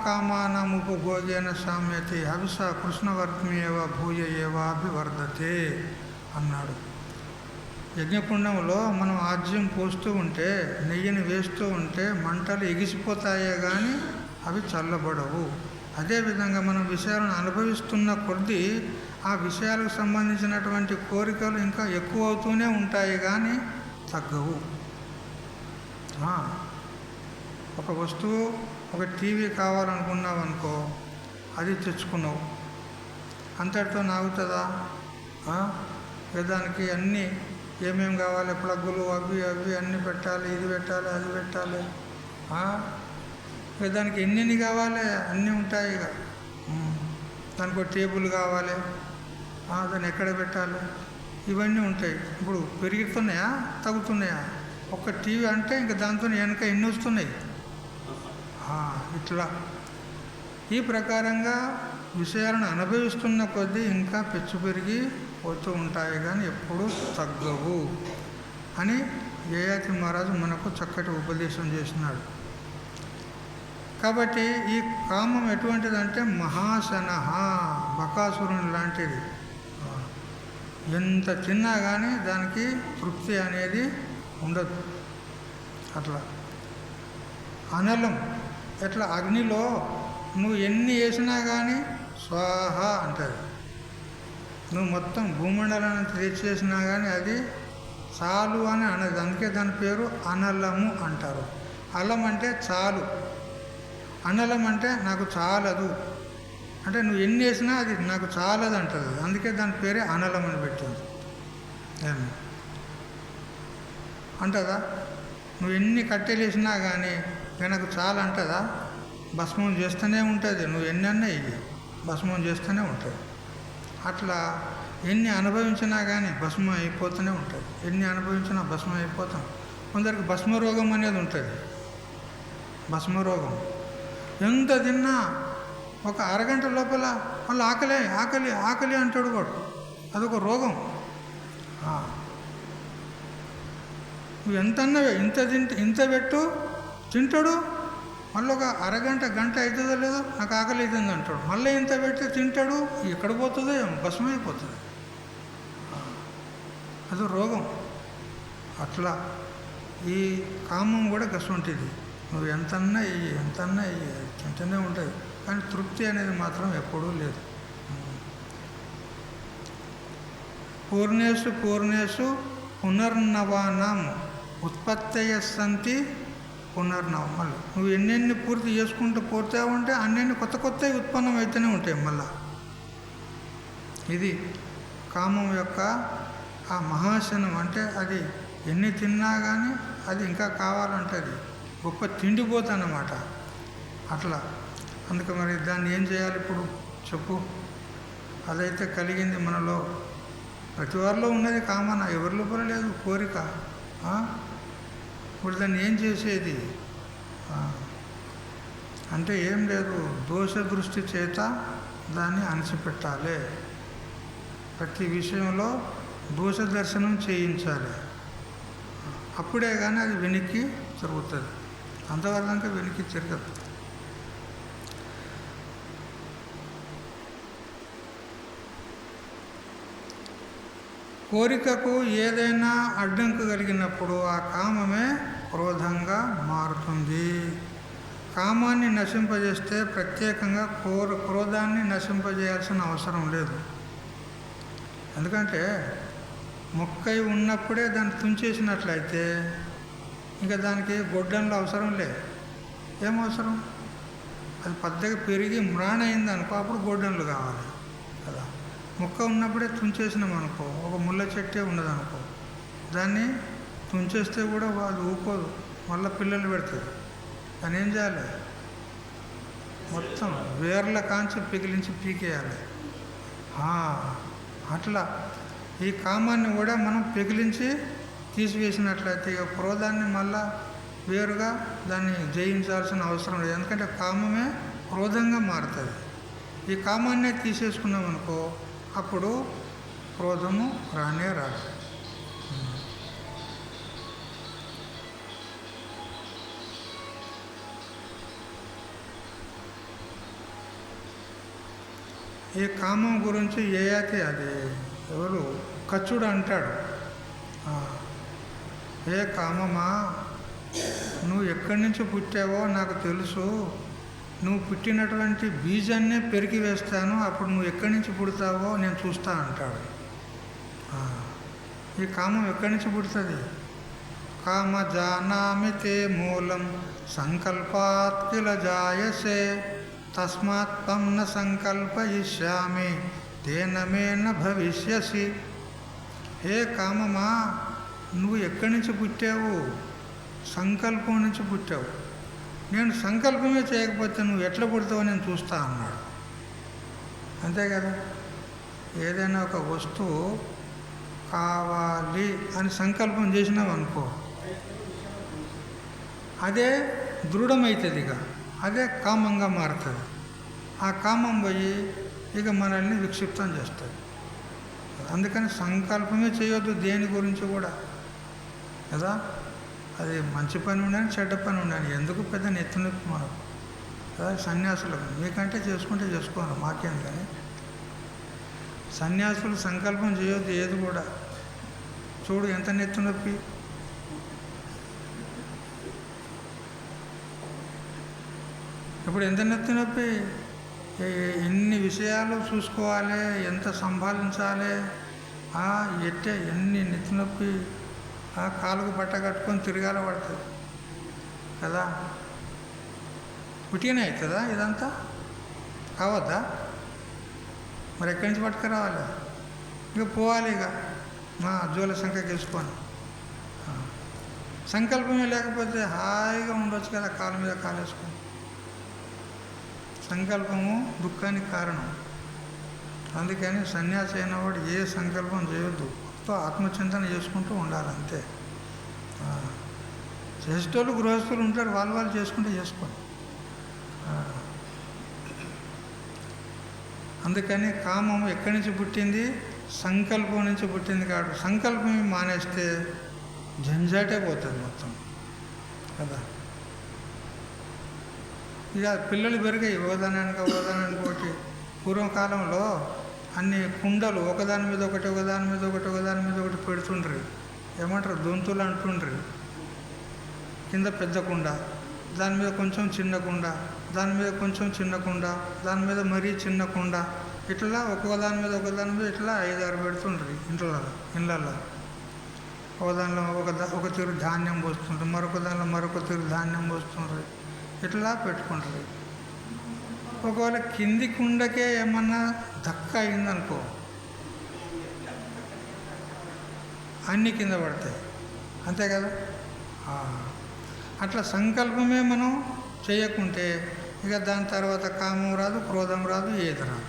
కామానాముపభోగేన సామ్యతే హవిష కృష్ణవర్త్మేవ భూయ ఏవాభివర్ధతే అన్నాడు. యజ్ఞపుండంలో మనం ఆజ్యం పోస్తూ ఉంటే, నెయ్యిని వేస్తూ ఉంటే మంటలు ఎగిసిపోతాయే కానీ అవి చల్లబడవు. అదేవిధంగా మనం విషయాలను అనుభవిస్తున్న కొద్దీ ఆ విషయాలకు సంబంధించినటువంటి కోరికలు ఇంకా ఎక్కువ అవుతూనే ఉంటాయి కానీ తగ్గవు. ఒక వస్తువు, ఒక టీవీ కావాలనుకున్నావు అనుకో, అది తెచ్చుకున్నావు, అంతటితో నాగుతుందా? దానికి అన్నీ ఏమేమి కావాలి, ప్లగ్గులు అవి అన్నీ పెట్టాలి, ఇది పెట్టాలి, అది పెట్టాలి. దానికి ఎన్ని కావాలి, అన్నీ ఉంటాయి. ఇక దానికి ఒక టేబుల్ కావాలి, దాన్ని ఎక్కడ పెట్టాలి, ఇవన్నీ ఉంటాయి. ఇప్పుడు పెరుగుతున్నాయా తగ్గుతున్నాయా? ఒక్క టీవీ అంటే ఇంకా దాంతో వెనక ఎన్ని వస్తున్నాయి. ఇట్లా ఈ ప్రకారంగా విషయాలను అనుభవిస్తున్న కొద్దీ ఇంకా పెచ్చు పెరిగి పోతూ ఉంటాయి కానీ ఎప్పుడూ తగ్గవు అని యయాతి మహారాజు మనకు చక్కటి ఉపదేశం చేసినాడు. కాబట్టి ఈ కామం ఎటువంటిదంటే మహాశనః, బకాసురుని లాంటిది. ఎంత తిన్నా కానీ దానికి తృప్తి అనేది ఉండదు. అట్లా అనలం, ఎట్లా అగ్నిలో నువ్వు ఎన్ని వేసినా కానీ స్వాహ అంటుంది. నువ్వు మొత్తం భూమండలాన్ని తెచ్చేసినా కానీ అది చాలు అని అనదు. అందుకే దాని పేరు అనలము అంటారు. అలం అంటే చాలు, అనలం అంటే నాకు చాలదు, అంటే నువ్వు ఎన్ని వేసినా అది నాకు చాలదు అంటుంది. అందుకే దాని పేరే అనలం అని పెట్టింది. అంటదా? నువ్వు ఎన్ని కట్టెలు వేసినా కానీ నాకు చాలా అంటదా? భస్మం చేస్తూనే ఉంటుంది. నువ్వు ఎన్నన్నా ఇవి భస్మం చేస్తూనే ఉంటుంది. అట్లా ఎన్ని అనుభవించినా కానీ భస్మం అయిపోతూనే ఉంటుంది. ఎన్ని అనుభవించినా భస్మం అయిపోతాం. కొందరికి భస్మరోగం అనేది ఉంటుంది. భస్మరోగం ఎంత తిన్నా ఒక అరగంట లోపల వాళ్ళు ఆకలి ఆకలి ఆకలి అంటాడు కూడా. అదొక రోగం. నువ్వు ఎంత అన్నవే, ఇంత పెట్టు తింటాడు, మళ్ళీ ఒక అరగంట గంట అవుతుందో లేదో నాకు ఆకలి అవుతుంది అంటాడు. మళ్ళీ ఇంత పెట్టి తింటాడు, ఎక్కడ పోతుందో ఏమో భస్మైపోతుంది. అది రోగం. అట్లా ఈ కామం కూడా గసుంటిది. నువ్వు ఎంతన్నా తింటూనే ఉంటుంది కానీ తృప్తి అనేది మాత్రం ఎప్పుడూ లేదు. పూర్ణేషు పునర్నవానాం ఉత్పత్తయ సంతి పునర్నవం. మళ్ళీ నువ్వు ఎన్నెన్ని పూర్తి చేసుకుంటూ పోతావంటే అన్నీ కొత్తవి ఉత్పన్నం అయితేనే ఉంటాయి. మళ్ళా ఇది కామం యొక్క ఆ మహాశనం. అంటే అది ఎన్ని తిన్నా కానీ అది ఇంకా కావాలంటే అది గొప్ప తిండిపోతానమాట. అట్లా అందుకే మరి దాన్ని ఏం చేయాలి ఇప్పుడు చెప్పు? అదైతే కలిగింది మనలో, ప్రతి వారిలో ఉన్నది కామన, ఎవరి లోపల లేదు కోరిక. ఇప్పుడు దాన్ని ఏం చేసేది అంటే ఏం లేదు, దోష దృష్టి చేత దాన్ని అణిచిపెట్టాలి. ప్రతి విషయంలో దోష దర్శనం చేయించాలి. అప్పుడే కానీ అది వెనక్కి తిరుగుతుంది. అంతవరకు వెనక్కి తిరగదు. కోరికకు ఏదైనా అడ్డంకు కలిగినప్పుడు ఆ కామమే క్రోధంగా మారుతుంది. కామాన్ని నశింపజేస్తే ప్రత్యేకంగా క్రోధాన్ని నశింపజేయాల్సిన అవసరం లేదు. ఎందుకంటే మొక్కై ఉన్నప్పుడే దాన్ని తుంచేసినట్లయితే ఇంకా దానికి గొడ్డన్లు అవసరం లేదు. ఏమవసరం? అది పెద్దగా పెరిగి మ్రాణయింది అనుకో, అప్పుడు గొడ్డన్లు కావాలి కదా. మొక్క ఉన్నప్పుడే తుంచేసినాం అనుకో, ఒక ముళ్ళ చెట్టే ఉన్నదనుకో, దాన్ని తుంచేస్తే కూడా అది ఊకోదు, మళ్ళీ పిల్లలు పెడుతుంది. అని ఏం చేయాలి? మొత్తం వేర్ల కాంచి పిగిలించి పీకేయాలి. అట్లా ఈ కామాన్ని కూడా మనం పిగిలించి తీసివేసినట్లయితే ఇక క్రోధాన్ని మళ్ళా వేరుగా దాన్ని జయించాల్సిన అవసరం లేదు. ఎందుకంటే కామమే క్రోధంగా మారుతుంది. ఈ కామాన్నే తీసేసుకున్నాం అనుకో, అప్పుడు క్రోధము రానే రాదు. ఈ కామం గురించి ఏయాతి అది ఎవరు కచ్చుడు అంటాడు, ఏ కామమా, నువ్వు ఎక్కడి నుంచి పుట్టావో నాకు తెలుసు, నువ్వు పుట్టినటువంటి బీజాన్నే పెరిగి వేస్తాను, అప్పుడు నువ్వు ఎక్కడి నుంచి పుడతావో నేను చూస్తా అంటాడు. ఈ కామం ఎక్కడి నుంచి పుడుతుంది? కామ జానామి తే మూలం సంకల్పాత్ కిల జాయసే తస్మాత్ త్వం న సంకల్పయిష్యామి తేన మే న భవిష్యసి. హే కామమా, నువ్వు ఎక్కడి నుంచి పుట్టావు? సంకల్పం నుంచి పుట్టావు. నేను సంకల్పమే చేయకపోతే నువ్వు ఎట్లా పుడతావో నేను చూస్తా అన్నాడు. అంతే కదా. ఏదైనా ఒక వస్తువు కావాలి అని సంకల్పం చేసినాం అనుకో, అదే దృఢమవుతుంది, ఇక అదే కామంగా మారుతుంది. ఆ కామం పోయి ఇక మనల్ని విక్షిప్తం చేస్తుంది. అందుకని సంకల్పమే చేయొద్దు దేని గురించి కూడా కదా. అది మంచి పని ఉండని చెడ్డ పని ఉండని ఎందుకు పెద్ద నెత్తినొప్పి మనకు కదా. సన్యాసులకు మీకంటే చేసుకుంటే చేసుకోను, మాకేం. కానీ సన్యాసులు సంకల్పం చేయొద్దు ఏది కూడా. చూడు ఎంత నెత్తినొప్పి. ఇప్పుడు ఎంత నెత్తినొప్పి, ఎన్ని విషయాలు చూసుకోవాలి, ఎంత సంభాలించాలి, ఎన్ని నెత్తినొప్పి. కాలుకు బట్ట కట్టుకొని తిరగాల పడుతుంది కదా. ఉట్టిగానే అవుతుందా ఇదంతా? కావద్దా? మరి ఎక్కడి నుంచి పట్టుకురావాలి? ఇక పోవాలి, ఇక జోల సంఖ్యకి వేసుకొని. సంకల్పమే లేకపోతే హాయిగా ఉండొచ్చు కదా, కాలు మీద కాలు వేసుకొని. సంకల్పము దుఃఖానికి కారణం. అందుకని సన్యాసి అయినవాడు ఏ సంకల్పం చేయొద్దు, ఆత్మచింతన చేసుకుంటూ ఉండాలి అంతే. చేసేటోళ్ళు గృహస్థులు ఉంటారు, వాళ్ళు చేసుకుంటే చేసుకోండి. అందుకని కామం ఎక్కడి నుంచి పుట్టింది? సంకల్పం నుంచి పుట్టింది. కాదు సంకల్పం మానేస్తే జంజాటే పోతుంది మొత్తం కదా. ఇక పిల్లలు పెరిగాయి ఒకదానానికి ఒకటి. పూర్వకాలంలో అన్ని కుండలు ఒకదాని మీద ఒకటి పెడుతుండ్రి. ఏమంటారు? దొంతులు అంటుండ్రి. కింద పెద్ద కుండ, దాని మీద కొంచెం చిన్న కుండ, దాని మీద కొంచెం చిన్న కుండ, దాని మీద మరీ చిన్న కుండ, ఇట్లా ఒకదాని మీద ఇట్లా 5-6 పెడుతుండ్రి ఇళ్ళల్లో. ఒకదానిలో ఒక తీరు ధాన్యం పోస్తుండ్రి, మరొక దానిలో మరొక తీరు ధాన్యం పోస్తుండ్రి, ఇట్లా పెట్టుకుంటుంది. ఒకవేళ కింది కుండకే ఏమన్నా దక్క అయిందనుకో, అన్నీ కింద పడతాయి. అంతే కదా. అట్లా సంకల్పమే మనం చేయకుంటే ఇక దాని తర్వాత కామం రాదు, క్రోధం రాదు, ఏది రాదు,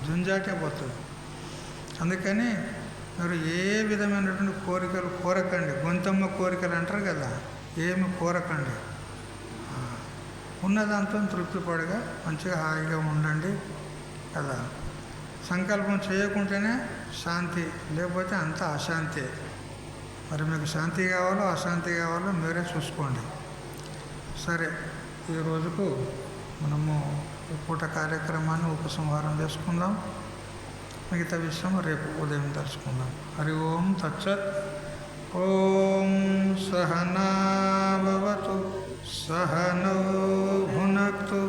జుంజాటే పోతుంది. అందుకని మీరు ఏ విధమైనటువంటి కోరికలు కోరకండి. గొంతమ్మ కోరికలు అంటారు కదా, ఏమి కోరకండి. ఉన్నదాంతో తృప్తిపడగా మంచిగా హాయిగా ఉండండి కదా. సంకల్పం చేయకుంటేనే శాంతి, లేకపోతే అంతా అశాంతి. మరి మీకు శాంతి కావాలో అశాంతి కావాలో మీరే చూసుకోండి. సరే, ఈ రోజుకు మనము ఈ పూట కార్యక్రమాన్ని ఉపసంహారం చేసుకుందాం. మిగతా విషయం రేపు ఉదయం తెలుసుకుందాం. హరి ఓం తత్సత్. ఓం సహనా భవతు సహనౌ భునక్తు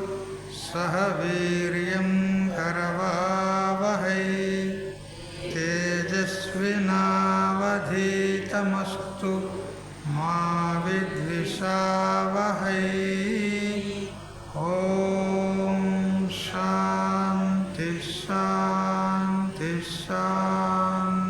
సహ వీర్యం కరవావహై తేజస్వినావధీతమస్తు మా విద్విషావహై. ఓం శాంతి శాంతి శాంతి.